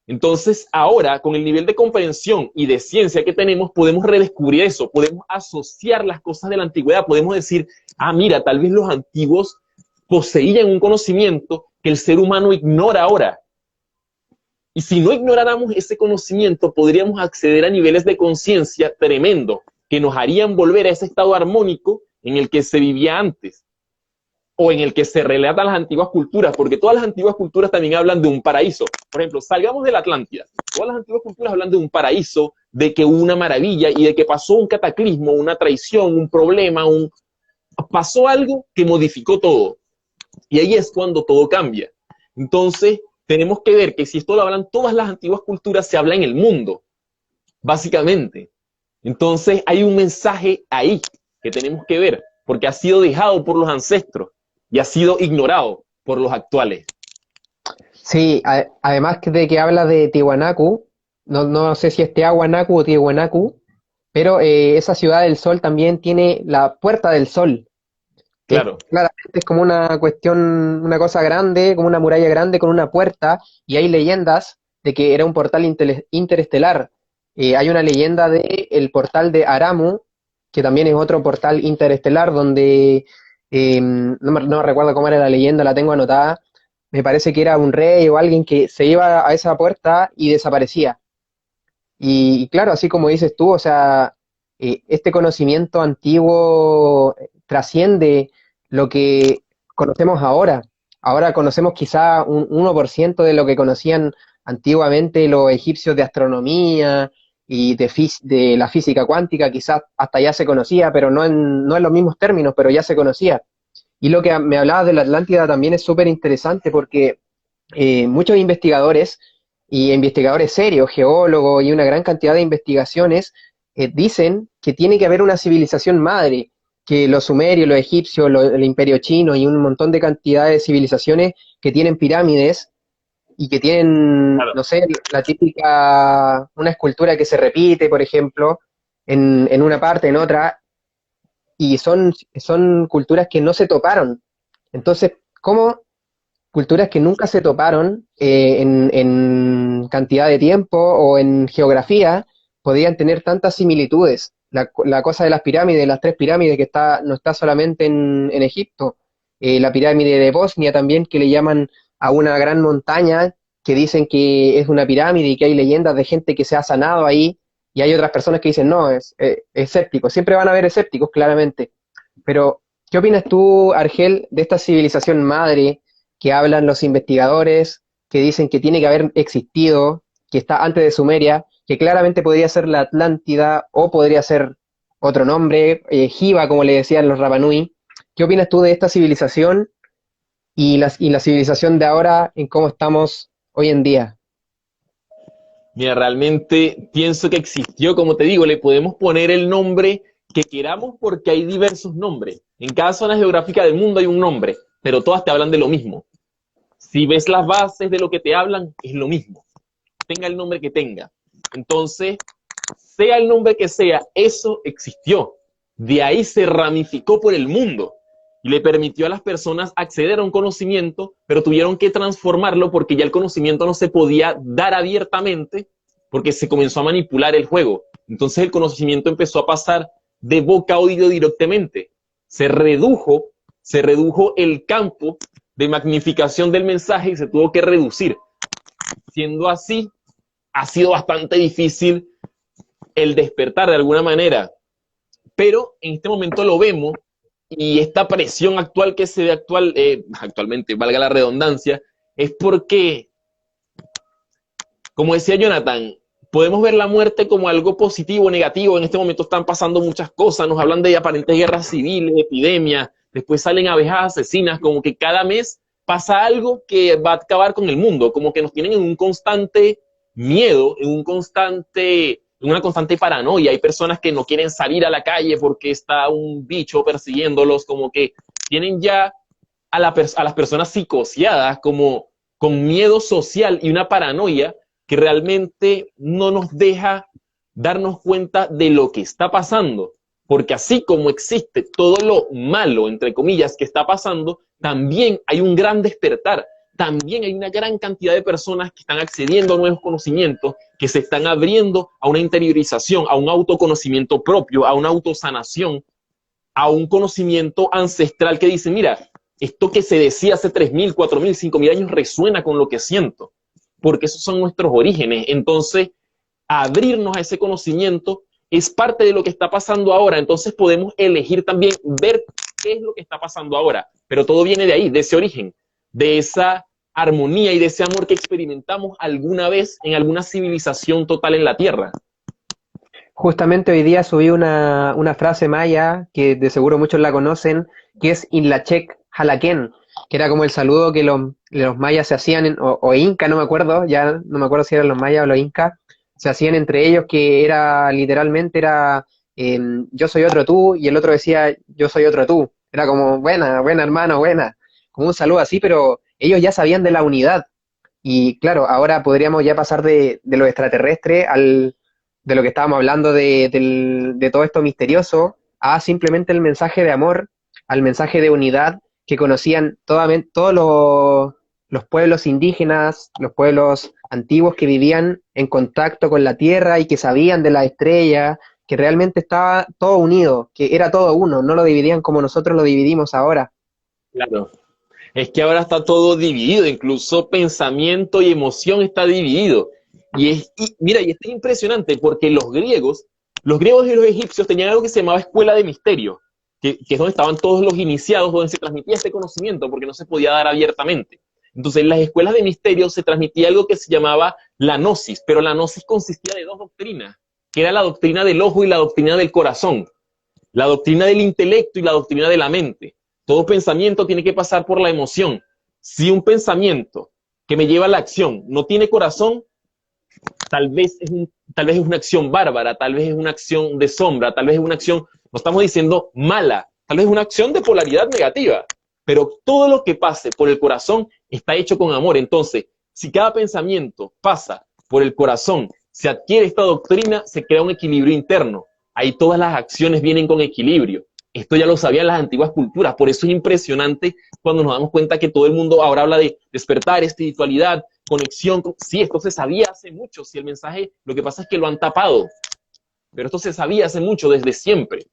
S2: Entonces, ahora, con el nivel de comprensión y de ciencia que tenemos, podemos redescubrir eso, podemos asociar las cosas de la antigüedad, podemos decir, ah, mira, tal vez los antiguos poseían un conocimiento que el ser humano ignora ahora. Y si no ignoráramos ese conocimiento, podríamos acceder a niveles de conciencia tremendos que nos harían volver a ese estado armónico en el que se vivía antes, o en el que se relatan las antiguas culturas, porque todas las antiguas culturas también hablan de un paraíso. Por ejemplo, salgamos de la Atlántida. Todas las antiguas culturas hablan de un paraíso, de que hubo una maravilla y de que pasó un cataclismo, una traición, un problema, pasó algo que modificó todo. Y ahí es cuando todo cambia. Entonces, tenemos que ver que si esto lo hablan todas las antiguas culturas, se habla en el mundo, básicamente. Entonces, hay un mensaje ahí que tenemos que ver, porque ha sido dejado por los ancestros y ha sido ignorado por los actuales.
S1: Sí, además de que habla de Tiwanaku, no sé si es Tiahuanacu o Tiwanaku, pero esa ciudad del sol también tiene la Puerta del Sol, que
S2: Claro,
S1: claramente es como una cuestión, una cosa grande, como una muralla grande con una puerta, y hay leyendas de que era un portal interestelar. Hay una leyenda de el portal de Aramu, que también es otro portal interestelar donde no recuerdo cómo era la leyenda, la tengo anotada. Me parece que era un rey o alguien que se iba a esa puerta y desaparecía. Y claro, así como dices tú, o sea, este conocimiento antiguo trasciende lo que conocemos ahora. Ahora conocemos quizá un 1% de lo que conocían antiguamente los egipcios de astronomía y de la física cuántica, quizás hasta ya se conocía, pero no en los mismos términos, pero ya se conocía. Y lo que me hablabas de la Atlántida también es súper interesante porque muchos investigadores y investigadores serios, geólogos y una gran cantidad de investigaciones dicen que tiene que haber una civilización madre, que los sumerios, los egipcios, el imperio chino y un montón de cantidad de civilizaciones que tienen pirámides y que tienen,
S2: claro.
S1: no sé, la típica, una escultura que se repite, por ejemplo, en una parte, en otra, y son culturas que no se toparon. Entonces, ¿cómo culturas que nunca se toparon en cantidad de tiempo o en geografía podían tener tantas similitudes? La cosa de las pirámides, las tres pirámides que no está solamente en Egipto, la pirámide de Bosnia también, que le llaman a una gran montaña que dicen que es una pirámide y que hay leyendas de gente que se ha sanado ahí, y hay otras personas que dicen, no, es escéptico. Siempre van a haber escépticos, claramente. Pero, ¿qué opinas tú, Argel, de esta civilización madre que hablan los investigadores, que dicen que tiene que haber existido, que está antes de Sumeria, que claramente podría ser la Atlántida o podría ser otro nombre, Jiva, como le decían los Rapanui? ¿Qué opinas tú de esta civilización y la civilización de ahora en cómo estamos hoy en día?
S2: Mira, realmente pienso que existió, como te digo, le podemos poner el nombre que queramos porque hay diversos nombres. En cada zona geográfica del mundo hay un nombre, pero todas te hablan de lo mismo. Si ves las bases de lo que te hablan, es lo mismo. Tenga el nombre que tenga. Entonces, sea el nombre que sea, eso existió. De ahí se ramificó por el mundo y le permitió a las personas acceder a un conocimiento, pero tuvieron que transformarlo porque ya el conocimiento no se podía dar abiertamente porque se comenzó a manipular el juego. Entonces el conocimiento empezó a pasar de boca a oído directamente. Se redujo el campo de magnificación del mensaje y se tuvo que reducir. Siendo así, ha sido bastante difícil el despertar de alguna manera, pero en este momento lo vemos y esta presión actual que se ve actualmente, valga la redundancia, es porque, como decía Jonathan, podemos ver la muerte como algo positivo o negativo. En este momento están pasando muchas cosas, nos hablan de aparentes guerras civiles, epidemias, después salen abejas asesinas, como que cada mes pasa algo que va a acabar con el mundo, como que nos tienen en un constante miedo, en una constante paranoia. Hay personas que no quieren salir a la calle porque está un bicho persiguiéndolos, como que tienen ya a las personas psicoseadas, como con miedo social y una paranoia que realmente no nos deja darnos cuenta de lo que está pasando. Porque así como existe todo lo malo, entre comillas, que está pasando, también hay un gran despertar. También hay una gran cantidad de personas que están accediendo a nuevos conocimientos, que se están abriendo a una interiorización, a un autoconocimiento propio, a una autosanación, a un conocimiento ancestral que dice, mira, esto que se decía hace 3.000, 4.000, 5.000 años resuena con lo que siento. porque esos son nuestros orígenes. Entonces, abrirnos a ese conocimiento es parte de lo que está pasando ahora. Entonces podemos elegir también ver qué es lo que está pasando ahora. Pero todo viene de ahí, de ese origen, de esa armonía y de ese amor que experimentamos alguna vez en alguna civilización total en la Tierra.
S1: Justamente hoy día subí una frase maya, que de seguro muchos la conocen, que es Inlachek Halaken, que era como el saludo que los mayas se hacían, o inca, no me acuerdo, ya no me acuerdo si eran los mayas o los incas, se hacían entre ellos, que era literalmente era yo soy otro tú, y el otro decía yo soy otro tú. Era como buena, buena hermano, buena, como un saludo así, pero ellos ya sabían de la unidad. Y claro, ahora podríamos ya pasar de lo extraterrestre de lo que estábamos hablando de todo esto misterioso, a simplemente el mensaje de amor, al mensaje de unidad que conocían todos los pueblos indígenas, los pueblos antiguos que vivían en contacto con la tierra y que sabían de la estrella, que realmente estaba todo unido, que era todo uno, no lo dividían como nosotros lo dividimos ahora.
S2: Claro. Es que ahora está todo dividido, incluso pensamiento y emoción está dividido. Mira, y esto es impresionante porque los griegos y los egipcios tenían algo que se llamaba escuela de misterio, que es donde estaban todos los iniciados, donde se transmitía este conocimiento porque no se podía dar abiertamente. Entonces, en las escuelas de misterio se transmitía algo que se llamaba la gnosis, pero la gnosis consistía de dos doctrinas, que era la doctrina del ojo y la doctrina del corazón, la doctrina del intelecto y la doctrina de la mente. Todo pensamiento tiene que pasar por la emoción. Si un pensamiento que me lleva a la acción no tiene corazón, tal vez es una acción bárbara, tal vez es una acción de sombra, tal vez es una acción, no estamos diciendo mala, tal vez es una acción de polaridad negativa, pero todo lo que pase por el corazón está hecho con amor. Entonces, si cada pensamiento pasa por el corazón, se adquiere esta doctrina, se crea un equilibrio interno. Ahí todas las acciones vienen con equilibrio. Esto ya lo sabían las antiguas culturas, por eso es impresionante cuando nos damos cuenta que todo el mundo ahora habla de despertar, espiritualidad, conexión. Sí, esto se sabía hace mucho, si el mensaje, lo que pasa es que lo han tapado, pero esto se sabía hace mucho, desde siempre.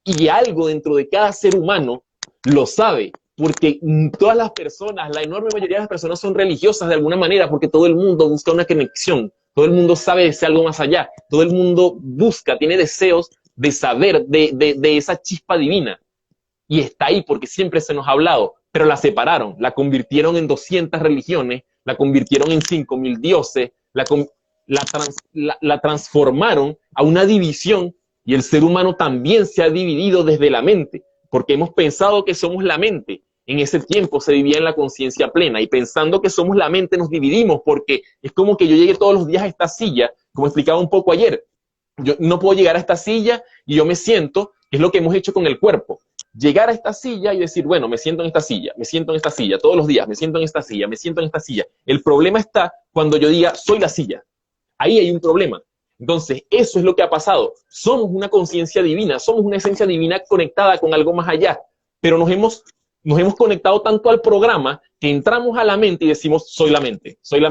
S2: Y algo dentro de cada ser humano lo sabe, porque todas las personas, la enorme mayoría de las personas son religiosas de alguna manera, porque todo el mundo busca una conexión, todo el mundo sabe de algo más allá, todo el mundo busca, tiene deseos de saber de esa chispa divina. Y está ahí porque siempre se nos ha hablado, pero la separaron, la convirtieron en 200 religiones, la convirtieron en 5.000 dioses, la transformaron a una división, y el ser humano también se ha dividido desde la mente, porque hemos pensado que somos la mente. En ese tiempo se vivía en la conciencia plena, y pensando que somos la mente nos dividimos, porque es como que yo llegue todos los días a esta silla, como explicaba un poco ayer. Yo no puedo llegar a esta silla y yo me siento, que es lo que hemos hecho con el cuerpo. Llegar a esta silla y decir, bueno, me siento en esta silla, me siento en esta silla, todos los días, me siento en esta silla, me siento en esta silla. El problema está cuando yo diga, soy la silla. Ahí hay un problema. Entonces, eso es lo que ha pasado. Somos una conciencia divina, somos una esencia divina conectada con algo más allá, pero nos hemos conectado tanto al programa que entramos a la mente y decimos, soy la mente, soy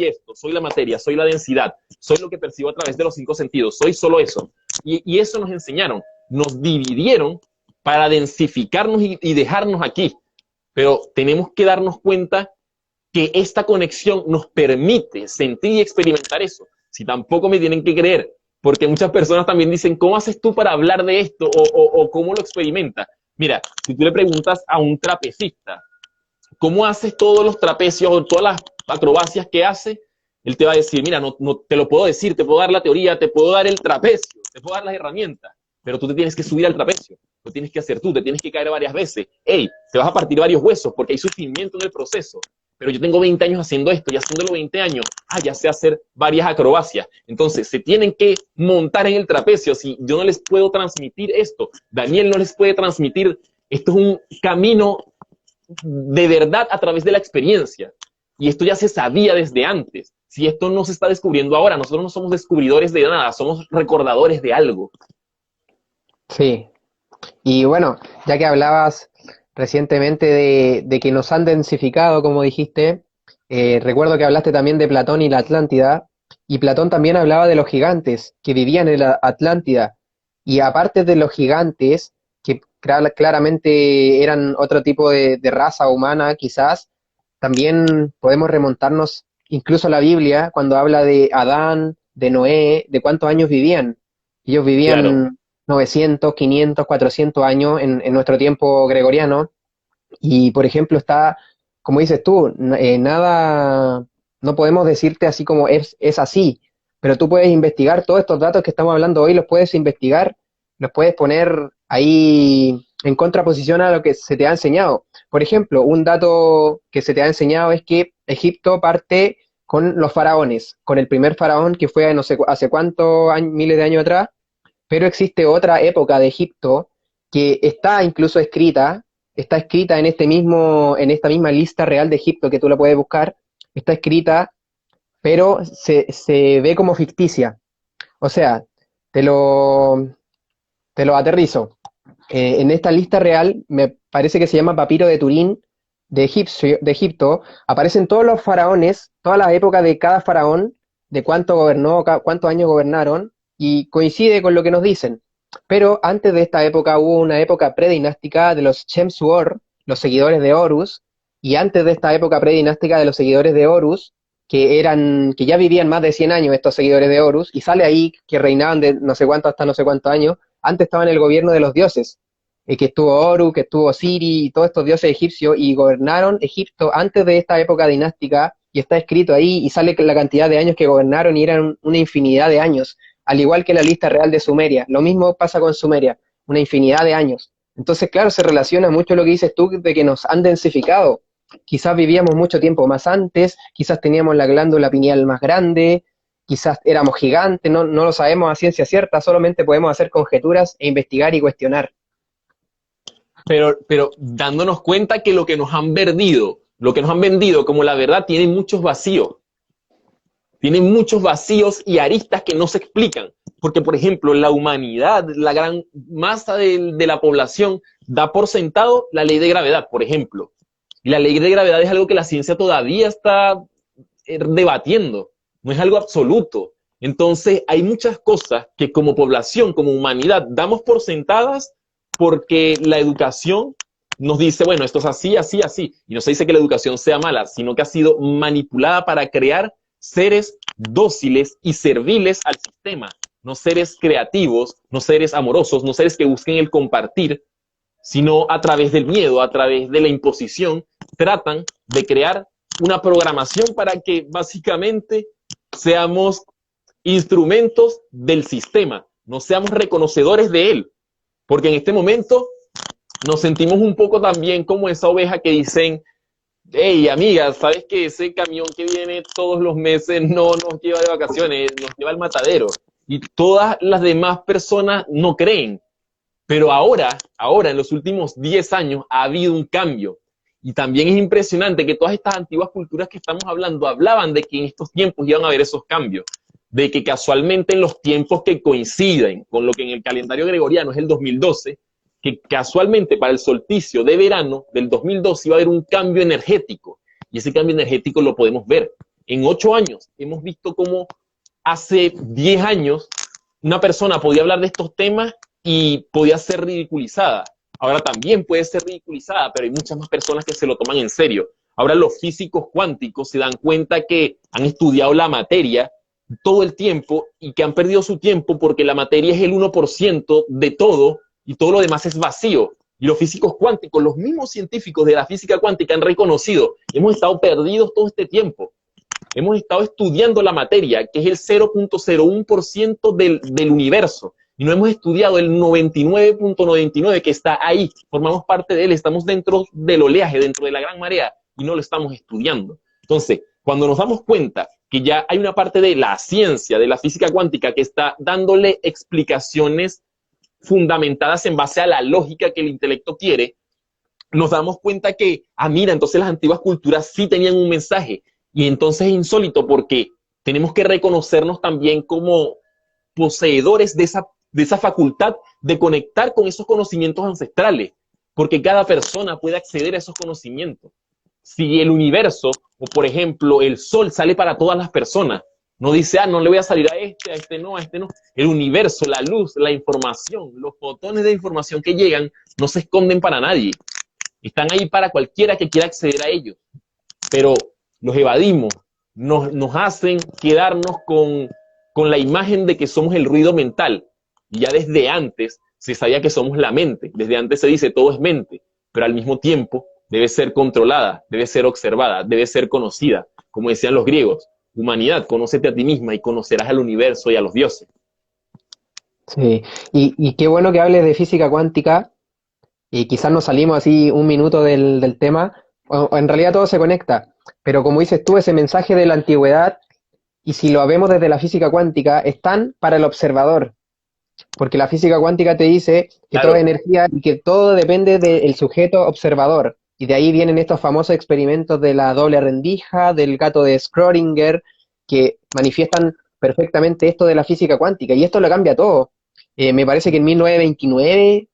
S2: esto, soy la materia, soy la densidad, soy lo que percibo a través de los 5 sentidos, soy solo eso. Y eso nos enseñaron, nos dividieron para densificarnos y dejarnos aquí. Pero tenemos que darnos cuenta que esta conexión nos permite sentir y experimentar eso. Si tampoco me tienen que creer, porque muchas personas también dicen, ¿cómo haces tú para hablar de esto? O ¿cómo lo experimentas? Mira, si tú le preguntas a un trapecista, ¿cómo haces todos los trapecios o todas las acrobacias que hace? Él te va a decir, mira, no te lo puedo decir, te puedo dar la teoría, te puedo dar el trapecio, te puedo dar las herramientas, pero tú te tienes que subir al trapecio, lo tienes que hacer tú, te tienes que caer varias veces. Hey, te vas a partir varios huesos porque hay sufrimiento en el proceso. Pero yo tengo 20 años haciendo esto y haciéndolo 20 años, ya sé hacer varias acrobacias. Entonces, se tienen que montar en el trapecio. Si yo no les puedo transmitir esto, Daniel no les puede transmitir, esto es un camino de verdad a través de la experiencia. Y esto ya se sabía desde antes. Si esto no se está descubriendo ahora, nosotros no somos descubridores de nada, somos recordadores de algo.
S1: Sí, y bueno, ya que hablabas recientemente de que nos han densificado, como dijiste, recuerdo que hablaste también de Platón y la Atlántida, y Platón también hablaba de los gigantes que vivían en la Atlántida, y aparte de los gigantes, que claramente eran otro tipo de raza humana, quizás, también podemos remontarnos incluso la Biblia, cuando habla de Adán, de Noé, de cuántos años vivían. Ellos
S2: Claro.
S1: vivían 900, 500, 400 años en nuestro tiempo gregoriano. Y, por ejemplo, está, como dices tú, nada, no podemos decirte así como es así, pero tú puedes investigar todos estos datos que estamos hablando hoy, los puedes investigar, los puedes poner ahí en contraposición a lo que se te ha enseñado. Por ejemplo, un dato que se te ha enseñado es que Egipto parte con los faraones, con el primer faraón que fue no sé hace cuántos miles de años atrás, pero existe otra época de Egipto que está incluso escrita, está escrita en este mismo, en esta misma lista real de Egipto que tú la puedes buscar, está escrita, pero se ve como ficticia. O sea, te lo, te lo aterrizo. En esta lista real, me parece que se llama Papiro de Turín de Egipto, aparecen todos los faraones, todas las épocas de cada faraón, de cuánto gobernó, cuántos años gobernaron, y coincide con lo que nos dicen. Pero antes de esta época hubo una época predinástica de los Chemsuor, los seguidores de Horus, y antes de esta época predinástica de los seguidores de Horus, que ya vivían más de 100 años estos seguidores de Horus, y sale ahí que reinaban de no sé cuánto hasta no sé cuántos años, antes estaban en el gobierno de los dioses, que estuvo Horus, que estuvo Siri y todos estos dioses egipcios y gobernaron Egipto antes de esta época dinástica y está escrito ahí y sale la cantidad de años que gobernaron y eran una infinidad de años, al igual que la lista real de Sumeria. Lo mismo pasa con Sumeria, una infinidad de años. Entonces, claro, se relaciona mucho lo que dices tú de que nos han densificado. Quizás vivíamos mucho tiempo más antes, quizás teníamos la glándula pineal más grande, quizás éramos gigantes, no lo sabemos a ciencia cierta, solamente podemos hacer conjeturas e investigar y cuestionar.
S2: Pero dándonos cuenta que lo que nos han vendido como la verdad tiene muchos vacíos y aristas que no se explican. Porque, por ejemplo, la humanidad, la gran masa de la población, da por sentado la ley de gravedad, por ejemplo. Y la ley de gravedad es algo que la ciencia todavía está debatiendo, no es algo absoluto. Entonces, hay muchas cosas que como población, como humanidad, damos por sentadas porque la educación nos dice, bueno, esto es así, así, así. Y no se dice que la educación sea mala, sino que ha sido manipulada para crear seres dóciles y serviles al sistema, no seres creativos, no seres amorosos, no seres que busquen el compartir, sino a través del miedo, a través de la imposición, tratan de crear una programación para que básicamente seamos instrumentos del sistema, no seamos reconocedores de él, porque en este momento nos sentimos un poco también como esa oveja que dicen, hey amiga, ¿sabes que ese camión que viene todos los meses no nos lleva de vacaciones, nos lleva al matadero? Y todas las demás personas no creen. Pero ahora, en los últimos 10 años, ha habido un cambio. Y también es impresionante que todas estas antiguas culturas que estamos hablando hablaban de que en estos tiempos iban a haber esos cambios. De que casualmente en los tiempos que coinciden con lo que en el calendario gregoriano es el 2012, que casualmente para el solsticio de verano del 2012 iba a haber un cambio energético. Y ese cambio energético lo podemos ver. En 8 años hemos visto cómo hace 10 años una persona podía hablar de estos temas y podía ser ridiculizada. Ahora también puede ser ridiculizada, pero hay muchas más personas que se lo toman en serio. Ahora los físicos cuánticos se dan cuenta que han estudiado la materia todo el tiempo y que han perdido su tiempo porque la materia es el 1% de todo y todo lo demás es vacío. Y los físicos cuánticos, los mismos científicos de la física cuántica han reconocido, hemos estado perdidos todo este tiempo. Hemos estado estudiando la materia, que es el 0.01% del universo, y no hemos estudiado el 99.99 que está ahí. Formamos parte de él, estamos dentro del oleaje, dentro de la gran marea, y no lo estamos estudiando. Entonces, cuando nos damos cuenta que ya hay una parte de la ciencia, de la física cuántica, que está dándole explicaciones fundamentadas en base a la lógica que el intelecto quiere, nos damos cuenta que, mira, entonces las antiguas culturas sí tenían un mensaje. Y entonces es insólito porque tenemos que reconocernos también como poseedores de esa facultad de conectar con esos conocimientos ancestrales, porque cada persona puede acceder a esos conocimientos. Si el universo, o por ejemplo, el sol sale para todas las personas, no dice, no le voy a salir a este no, a este no. El universo, la luz, la información, los fotones de información que llegan, no se esconden para nadie. Están ahí para cualquiera que quiera acceder a ellos. Pero los evadimos, nos hacen quedarnos con la imagen de que somos el ruido mental. Y ya desde antes se sabía que somos la mente. Desde antes se dice todo es mente, pero al mismo tiempo debe ser controlada, debe ser observada, debe ser conocida. Como decían los griegos, humanidad, conócete a ti misma y conocerás al universo y a los dioses.
S1: Sí, y qué bueno que hables de física cuántica, y quizás nos salimos así un minuto del tema, o en realidad todo se conecta, pero como dices tú, ese mensaje de la antigüedad, y si lo vemos desde la física cuántica, están para el observador, porque la física cuántica te dice que todo es
S2: Claro,
S1: energía y que todo depende del sujeto observador, y de ahí vienen estos famosos experimentos de la doble rendija, del gato de Schrödinger, que manifiestan perfectamente esto de la física cuántica, y esto lo cambia todo. Me parece que en 1929,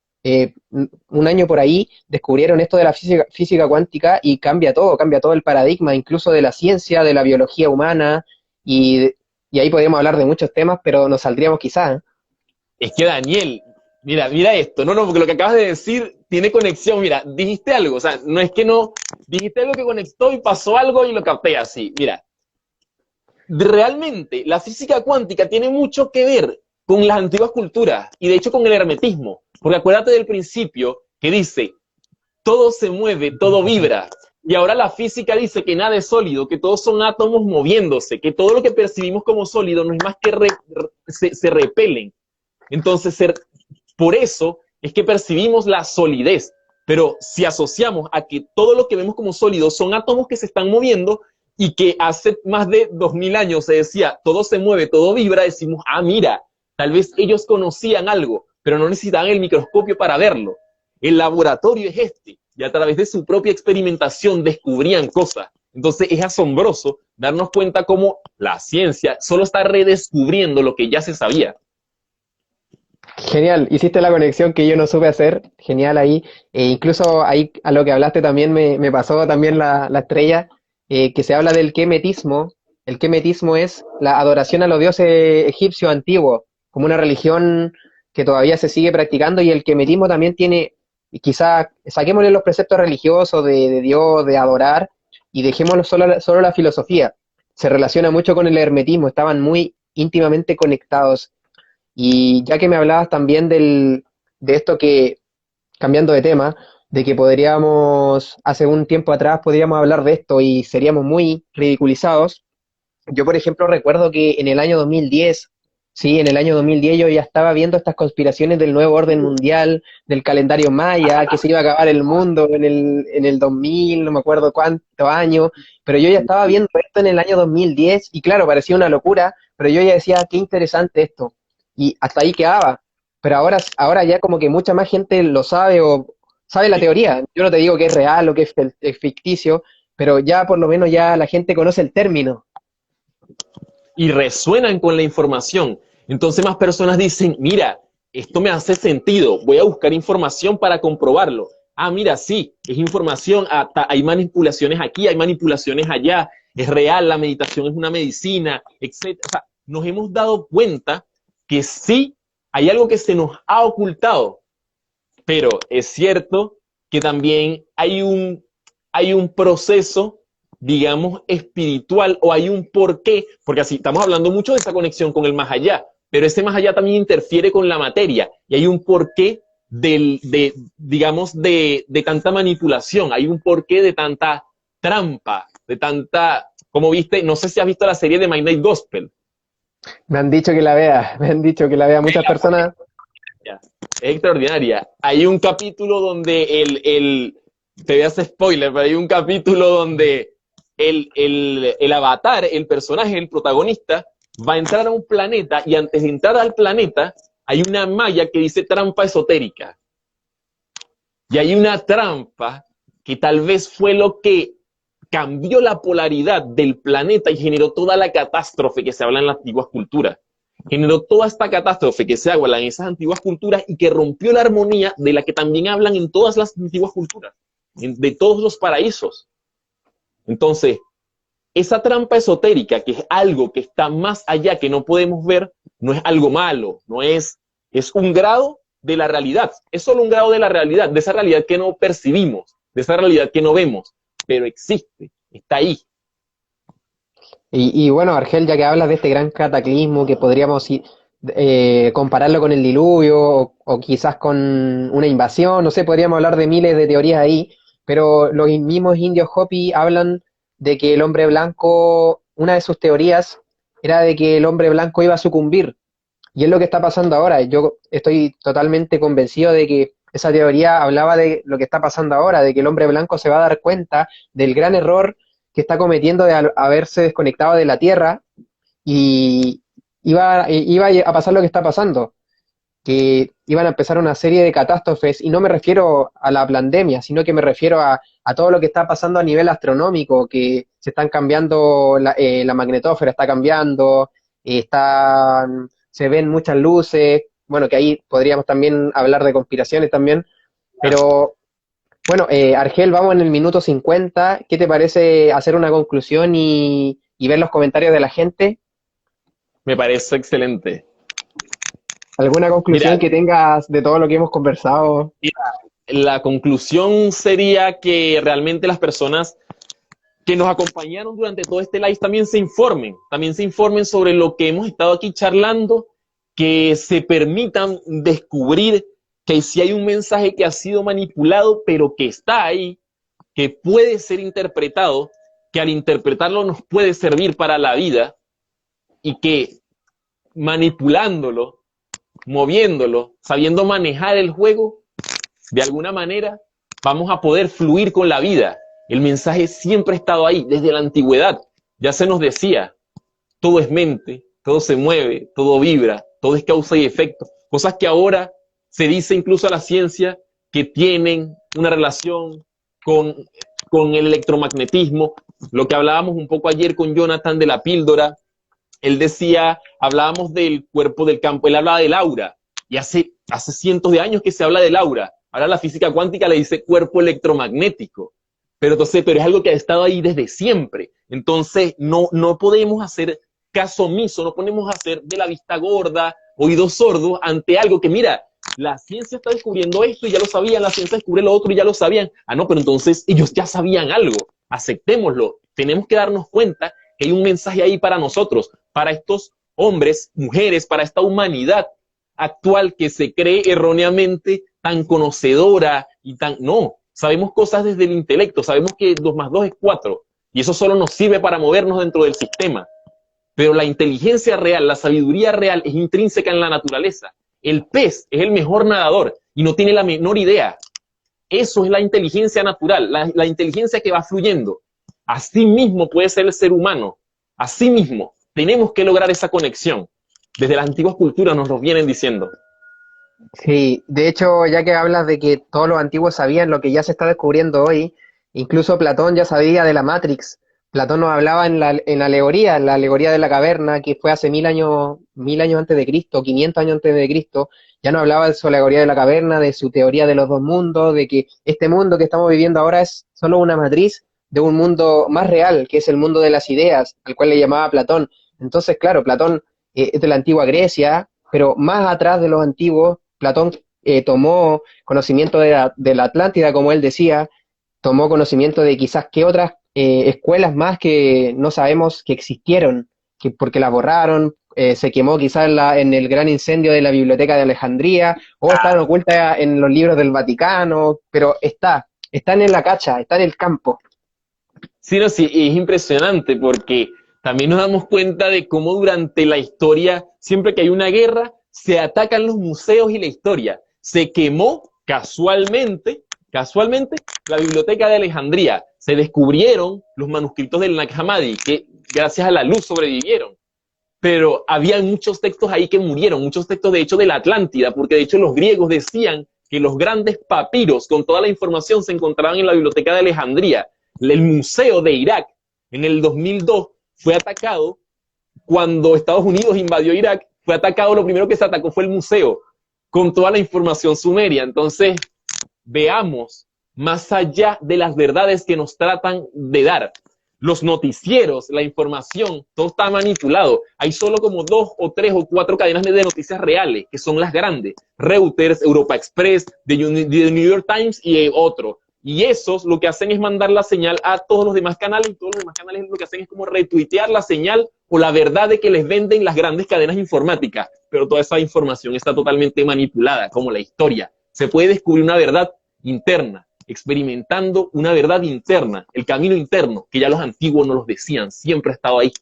S1: un año por ahí, descubrieron esto de la física cuántica y cambia todo el paradigma, incluso de la ciencia, de la biología humana, y, y ahí podríamos hablar de muchos temas, pero nos saldríamos quizás.
S2: es que Daniel, mira esto, no, porque lo que acabas de decir tiene conexión, mira, dijiste algo, o sea, no es que no, dijiste algo que conectó y pasó algo y lo capté así, mira, realmente la física cuántica tiene mucho que ver con las antiguas culturas y de hecho con el hermetismo, porque acuérdate del principio que dice, todo se mueve, todo vibra, y ahora la física dice que nada es sólido, que todos son átomos moviéndose, que todo lo que percibimos como sólido no es más que se repelen. Entonces, por eso es que percibimos la solidez. Pero si asociamos a que todo lo que vemos como sólido son átomos que se están moviendo y que hace más de 2000 años se decía todo se mueve, todo vibra, decimos, ah, mira, tal vez ellos conocían algo, pero no necesitaban el microscopio para verlo. El laboratorio es este, y a través de su propia experimentación descubrían cosas. Entonces es asombroso darnos cuenta cómo la ciencia solo está redescubriendo lo que ya se sabía.
S1: Genial, hiciste la conexión que yo no supe hacer, genial ahí. Incluso ahí a lo que hablaste también me pasó también la estrella, que se habla del kemetismo. El kemetismo es la adoración a los dioses egipcios antiguos, como una religión que todavía se sigue practicando, y el kemetismo también tiene, y quizás saquémosle los preceptos religiosos de Dios, de adorar, y dejémoslo solo la filosofía. Se relaciona mucho con el hermetismo, estaban muy íntimamente conectados. Y ya que me hablabas también de esto que, cambiando de tema, de que podríamos, hace un tiempo atrás podríamos hablar de esto y seríamos muy ridiculizados, yo por ejemplo recuerdo que en el año 2010, sí, en el año 2010 yo ya estaba viendo estas conspiraciones del nuevo orden mundial, del calendario maya, que se iba a acabar el mundo en el 2000, no me acuerdo cuánto año, pero yo ya estaba viendo esto en el año 2010 y claro, parecía una locura, pero yo ya decía, qué interesante esto, y hasta ahí quedaba. Pero ahora ya como que mucha más gente lo sabe o sabe la teoría. Yo no te digo que es real o que es ficticio, pero ya por lo menos ya la gente conoce el término.
S2: Y resuenan con la información. Entonces más personas dicen, mira, esto me hace sentido, voy a buscar información para comprobarlo. Ah, mira, sí, es información, hay manipulaciones aquí, hay manipulaciones allá, es real, la meditación es una medicina, etc. O sea, nos hemos dado cuenta que sí hay algo que se nos ha ocultado, pero es cierto que también hay un proceso, digamos, espiritual o hay un porqué, porque así estamos hablando mucho de esa conexión con el más allá, pero ese más allá también interfiere con la materia y hay un porqué digamos, de tanta manipulación, hay un porqué de tanta trampa, de tanta, como viste, no sé si has visto la serie de My Night Gospel.
S1: Me han dicho que la vea, me han dicho que la vea muchas personas.
S2: Es extraordinaria. Hay un capítulo donde te voy a hacer spoiler, pero hay un capítulo donde el avatar, el personaje, el protagonista, va a entrar a un planeta y antes de entrar al planeta hay una malla que dice trampa esotérica. Y hay una trampa que tal vez fue lo que cambió la polaridad del planeta y generó toda la catástrofe que se habla en las antiguas culturas. Generó toda esta catástrofe que se habla en esas antiguas culturas y que rompió la armonía de la que también hablan en todas las antiguas culturas, de todos los paraísos. Entonces, esa trampa esotérica, que es algo que está más allá, que no podemos ver, no es algo malo, no es, es un grado de la realidad, es solo un grado de la realidad, de esa realidad que no percibimos, de esa realidad que no vemos, pero existe, está ahí.
S1: Y bueno, Argel, ya que hablas de este gran cataclismo que podríamos compararlo con el diluvio o quizás con una invasión, no sé, podríamos hablar de miles de teorías ahí, pero los mismos indios Hopi hablan de que el hombre blanco, una de sus teorías era de que el hombre blanco iba a sucumbir. Y es lo que está pasando ahora. Yo estoy totalmente convencido de que esa teoría hablaba de lo que está pasando ahora, de que el hombre blanco se va a dar cuenta del gran error que está cometiendo de haberse desconectado de la Tierra y iba a pasar lo que está pasando, que iban a empezar una serie de catástrofes, y no me refiero a la pandemia, sino que me refiero a todo lo que está pasando a nivel astronómico, que se están cambiando, la magnetósfera está cambiando, se ven muchas luces, bueno, que ahí podríamos también hablar de conspiraciones también, pero bueno, Argel, vamos en el minuto 50. ¿Qué te parece hacer una conclusión y ver los comentarios de la gente?
S2: Me parece excelente.
S1: ¿Alguna conclusión
S2: Mira,
S1: que tengas de todo lo que hemos conversado?
S2: la conclusión sería que realmente las personas que nos acompañaron durante todo este live también se informen sobre lo que hemos estado aquí charlando, que se permitan descubrir que si hay un mensaje que ha sido manipulado, pero que está ahí, que puede ser interpretado, que al interpretarlo nos puede servir para la vida y que manipulándolo, moviéndolo, sabiendo manejar el juego, de alguna manera vamos a poder fluir con la vida. El mensaje siempre ha estado ahí, desde la antigüedad. Ya se nos decía, todo es mente, todo se mueve, todo vibra, todo es causa y efecto. Cosas que ahora se dice incluso a la ciencia que tienen una relación con, con el electromagnetismo. Lo que hablábamos un poco ayer con Jonathan de la píldora, él decía, hablábamos del cuerpo del campo, él hablaba del aura, y hace cientos de años que se habla del aura. Ahora la física cuántica le dice cuerpo electromagnético, pero es algo que ha estado ahí desde siempre. Entonces no podemos hacer caso omiso, no podemos hacer de la vista gorda, oídos sordos ante algo que, mira, la ciencia está descubriendo esto y ya lo sabían, la ciencia descubre lo otro y ya lo sabían. Ah, no, pero entonces ellos ya sabían algo, aceptémoslo. Tenemos que darnos cuenta que hay un mensaje ahí para nosotros, para estos hombres, mujeres, para esta humanidad actual que se cree erróneamente tan conocedora y tan... No, sabemos cosas desde el intelecto, sabemos que 2 más 2 es 4 y eso solo nos sirve para movernos dentro del sistema. Pero la inteligencia real, la sabiduría real es intrínseca en la naturaleza. El pez es el mejor nadador y no tiene la menor idea. Eso es la inteligencia natural, la inteligencia que va fluyendo. Así mismo puede ser el ser humano. Así mismo tenemos que lograr esa conexión. Desde las antiguas culturas nos lo vienen diciendo.
S1: Sí, de hecho, ya que hablas de que todos los antiguos sabían lo que ya se está descubriendo hoy, incluso Platón ya sabía de la Matrix. Platón nos hablaba en la alegoría de la caverna, que fue hace 1000 años antes de Cristo, 500 años antes de Cristo. Ya nos hablaba de su alegoría de la caverna, de su teoría de los dos mundos, de que este mundo que estamos viviendo ahora es solo una matriz de un mundo más real, que es el mundo de las ideas, al cual le llamaba Platón. Entonces, claro, Platón es de la antigua Grecia, pero más atrás de los antiguos, Platón tomó conocimiento de la Atlántida, como él decía, tomó conocimiento de quizás qué otras escuelas más que no sabemos que existieron, que porque las borraron, se quemó quizás en el gran incendio de la Biblioteca de Alejandría, o están ocultas en los libros del Vaticano, pero están en la cacha, está en el campo.
S2: Sí, no, sí, es impresionante porque también nos damos cuenta de cómo durante la historia, siempre que hay una guerra, se atacan los museos y la historia. Se quemó casualmente, la biblioteca de Alejandría. Se descubrieron los manuscritos del Nag Hammadi, que gracias a la luz sobrevivieron. Pero había muchos textos ahí que murieron, muchos textos de hecho de la Atlántida, porque de hecho los griegos decían que los grandes papiros con toda la información se encontraban en la biblioteca de Alejandría. El museo de Irak en el 2002 fue atacado cuando Estados Unidos invadió Irak, fue atacado, lo primero que se atacó fue el museo con toda la información sumeria. Entonces, veamos más allá de las verdades que nos tratan de dar. Los noticieros, la información, todo está manipulado. Hay solo como 2 o 3 o 4 cadenas de noticias reales, que son las grandes. Reuters, Europa Express, The New York Times y otro. Y esos lo que hacen es mandar la señal a todos los demás canales, y todos los demás canales lo que hacen es como retuitear la señal o la verdad de que les venden las grandes cadenas informáticas. Pero toda esa información está totalmente manipulada, como la historia. Se puede descubrir una verdad interna, experimentando una verdad interna, el camino interno, que ya los antiguos nos los decían, siempre ha estado ahí.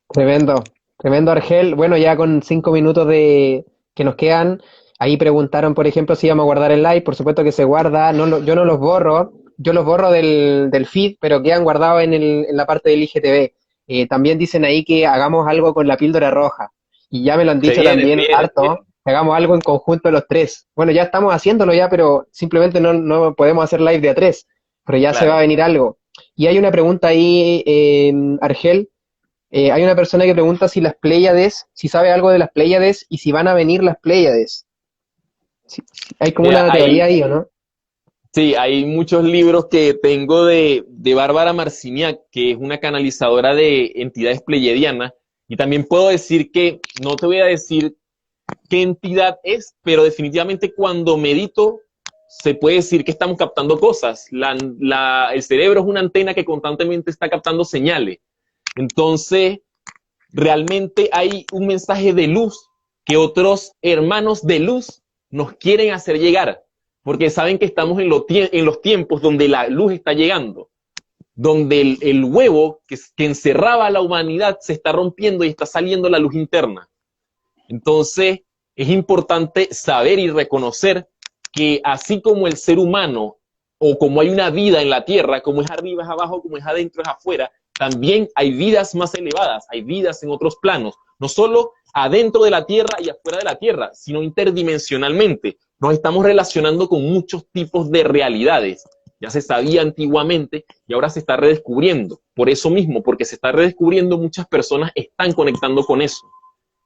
S1: Tremendo, tremendo Argel. Bueno, ya con 5 minutos de que nos quedan, ahí preguntaron, por ejemplo, si íbamos a guardar el live. Por supuesto que se guarda, yo no los borro, yo los borro del feed, pero quedan guardados en la parte del IGTV. También dicen ahí que hagamos algo con la píldora roja. Y ya me lo han dicho también
S2: Se viene.
S1: harto, que hagamos algo en conjunto los tres. Bueno, ya estamos haciéndolo ya, pero simplemente no podemos hacer live de a tres, pero ya se va a
S2: Claro.
S1: venir algo. Y hay una pregunta ahí, Argel. Hay una persona que pregunta si las Pléyades, si sabe algo de las Pléyades y si van a venir las Pléyades. Hay como
S2: Mira,
S1: una teoría ahí, ¿o no?
S2: sí, hay muchos libros que tengo de Bárbara Marciniak, que es una canalizadora de entidades pleyadianas, y también puedo decir que, no te voy a decir qué entidad es, pero definitivamente cuando medito se puede decir que estamos captando cosas. El cerebro es una antena que constantemente está captando señales. Entonces, realmente hay un mensaje de luz que otros hermanos de luz nos quieren hacer llegar, porque saben que estamos en los tiempos donde la luz está llegando, donde el huevo que encerraba a la humanidad se está rompiendo y está saliendo la luz interna. Entonces, es importante saber y reconocer que así como el ser humano, o como hay una vida en la tierra, como es arriba es abajo, como es adentro es afuera, también hay vidas más elevadas, hay vidas en otros planos, no solo adentro de la tierra y afuera de la tierra, sino interdimensionalmente. Nos estamos relacionando con muchos tipos de realidades. Ya se sabía antiguamente y ahora se está redescubriendo. Por eso mismo, porque se está redescubriendo, muchas personas están conectando con eso.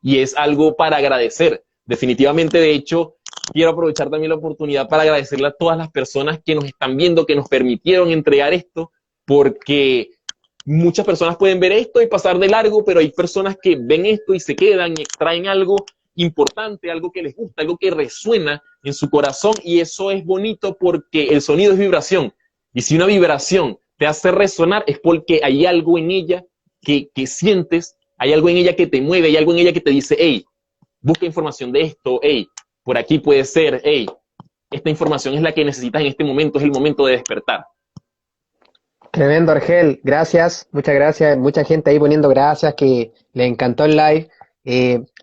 S2: Y es algo para agradecer. Definitivamente, de hecho, quiero aprovechar también la oportunidad para agradecerle a todas las personas que nos están viendo, que nos permitieron entregar esto, porque muchas personas pueden ver esto y pasar de largo, pero hay personas que ven esto y se quedan y extraen algo importante, algo que les gusta, algo que resuena en su corazón, y eso es bonito porque el sonido es vibración. Y si una vibración te hace resonar es porque hay algo en ella que sientes, hay algo en ella que te mueve, hay algo en ella que te dice, hey, busca información de esto, hey, por aquí puede ser, hey, esta información es la que necesitas en este momento, es el momento de despertar.
S1: Tremendo, Argel. Gracias, muchas gracias. Mucha gente ahí poniendo gracias, que le encantó el live.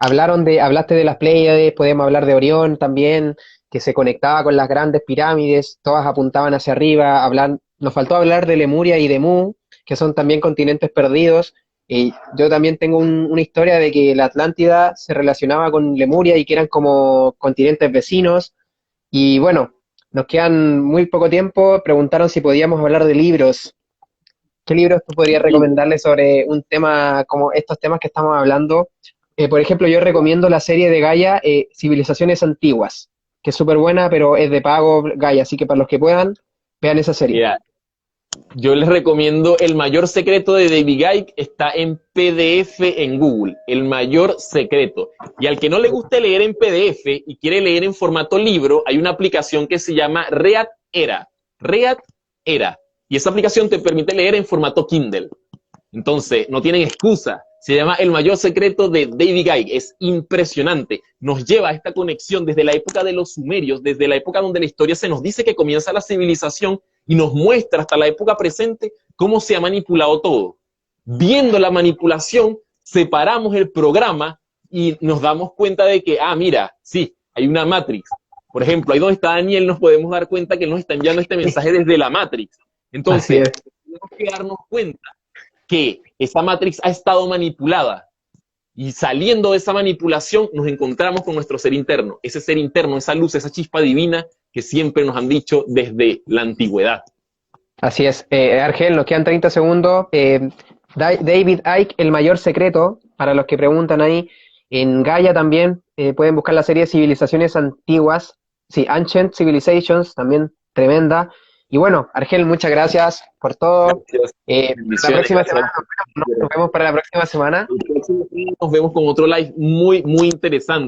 S1: Hablaste de las Pléyades, podemos hablar de Orión también, que se conectaba con las grandes pirámides, todas apuntaban hacia arriba. Nos faltó hablar de Lemuria y de Mu, que son también continentes perdidos. Yo también tengo una historia de que la Atlántida se relacionaba con Lemuria y que eran como continentes vecinos. Y bueno, nos quedan muy poco tiempo. Preguntaron si podíamos hablar de libros. ¿Qué libros tú podrías recomendarle sobre un tema como estos temas que estamos hablando? Por ejemplo, yo recomiendo la serie de Gaia, Civilizaciones Antiguas, que es súper buena, pero es de pago Gaia, así que para los que puedan, vean esa serie.
S2: Mira, yo les recomiendo El mayor secreto de David Icke, está en PDF en Google, El mayor secreto. Y al que no le guste leer en PDF y quiere leer en formato libro, hay una aplicación que se llama Read Era. Read Era. Y esa aplicación te permite leer en formato Kindle. Entonces, no tienen excusa. Se llama El mayor secreto de David Icke. Es impresionante. Nos lleva a esta conexión desde la época de los sumerios, desde la época donde la historia se nos dice que comienza la civilización, y nos muestra hasta la época presente cómo se ha manipulado todo. Viendo la manipulación, separamos el programa y nos damos cuenta de que, mira, sí, hay una Matrix. Por ejemplo, ahí donde está Daniel, nos podemos dar cuenta que nos está enviando este mensaje desde la Matrix.
S1: Así
S2: Entonces,
S1: es.
S2: tenemos que darnos cuenta que esa Matrix ha estado manipulada, y saliendo de esa manipulación nos encontramos con nuestro ser interno, ese ser interno, esa luz, esa chispa divina que siempre nos han dicho desde la antigüedad.
S1: Así es. Argel, nos quedan 30 segundos. David Icke, El mayor secreto, para los que preguntan ahí. En Gaia también pueden buscar la serie Civilizaciones Antiguas. Sí, Ancient Civilizations, también tremenda. Y bueno, Argel, muchas gracias por todo.
S2: Gracias.
S1: La
S2: Bendiciones,
S1: próxima
S2: gracias.
S1: semana nos vemos para la próxima semana.
S2: Nos vemos con otro live muy, muy interesante.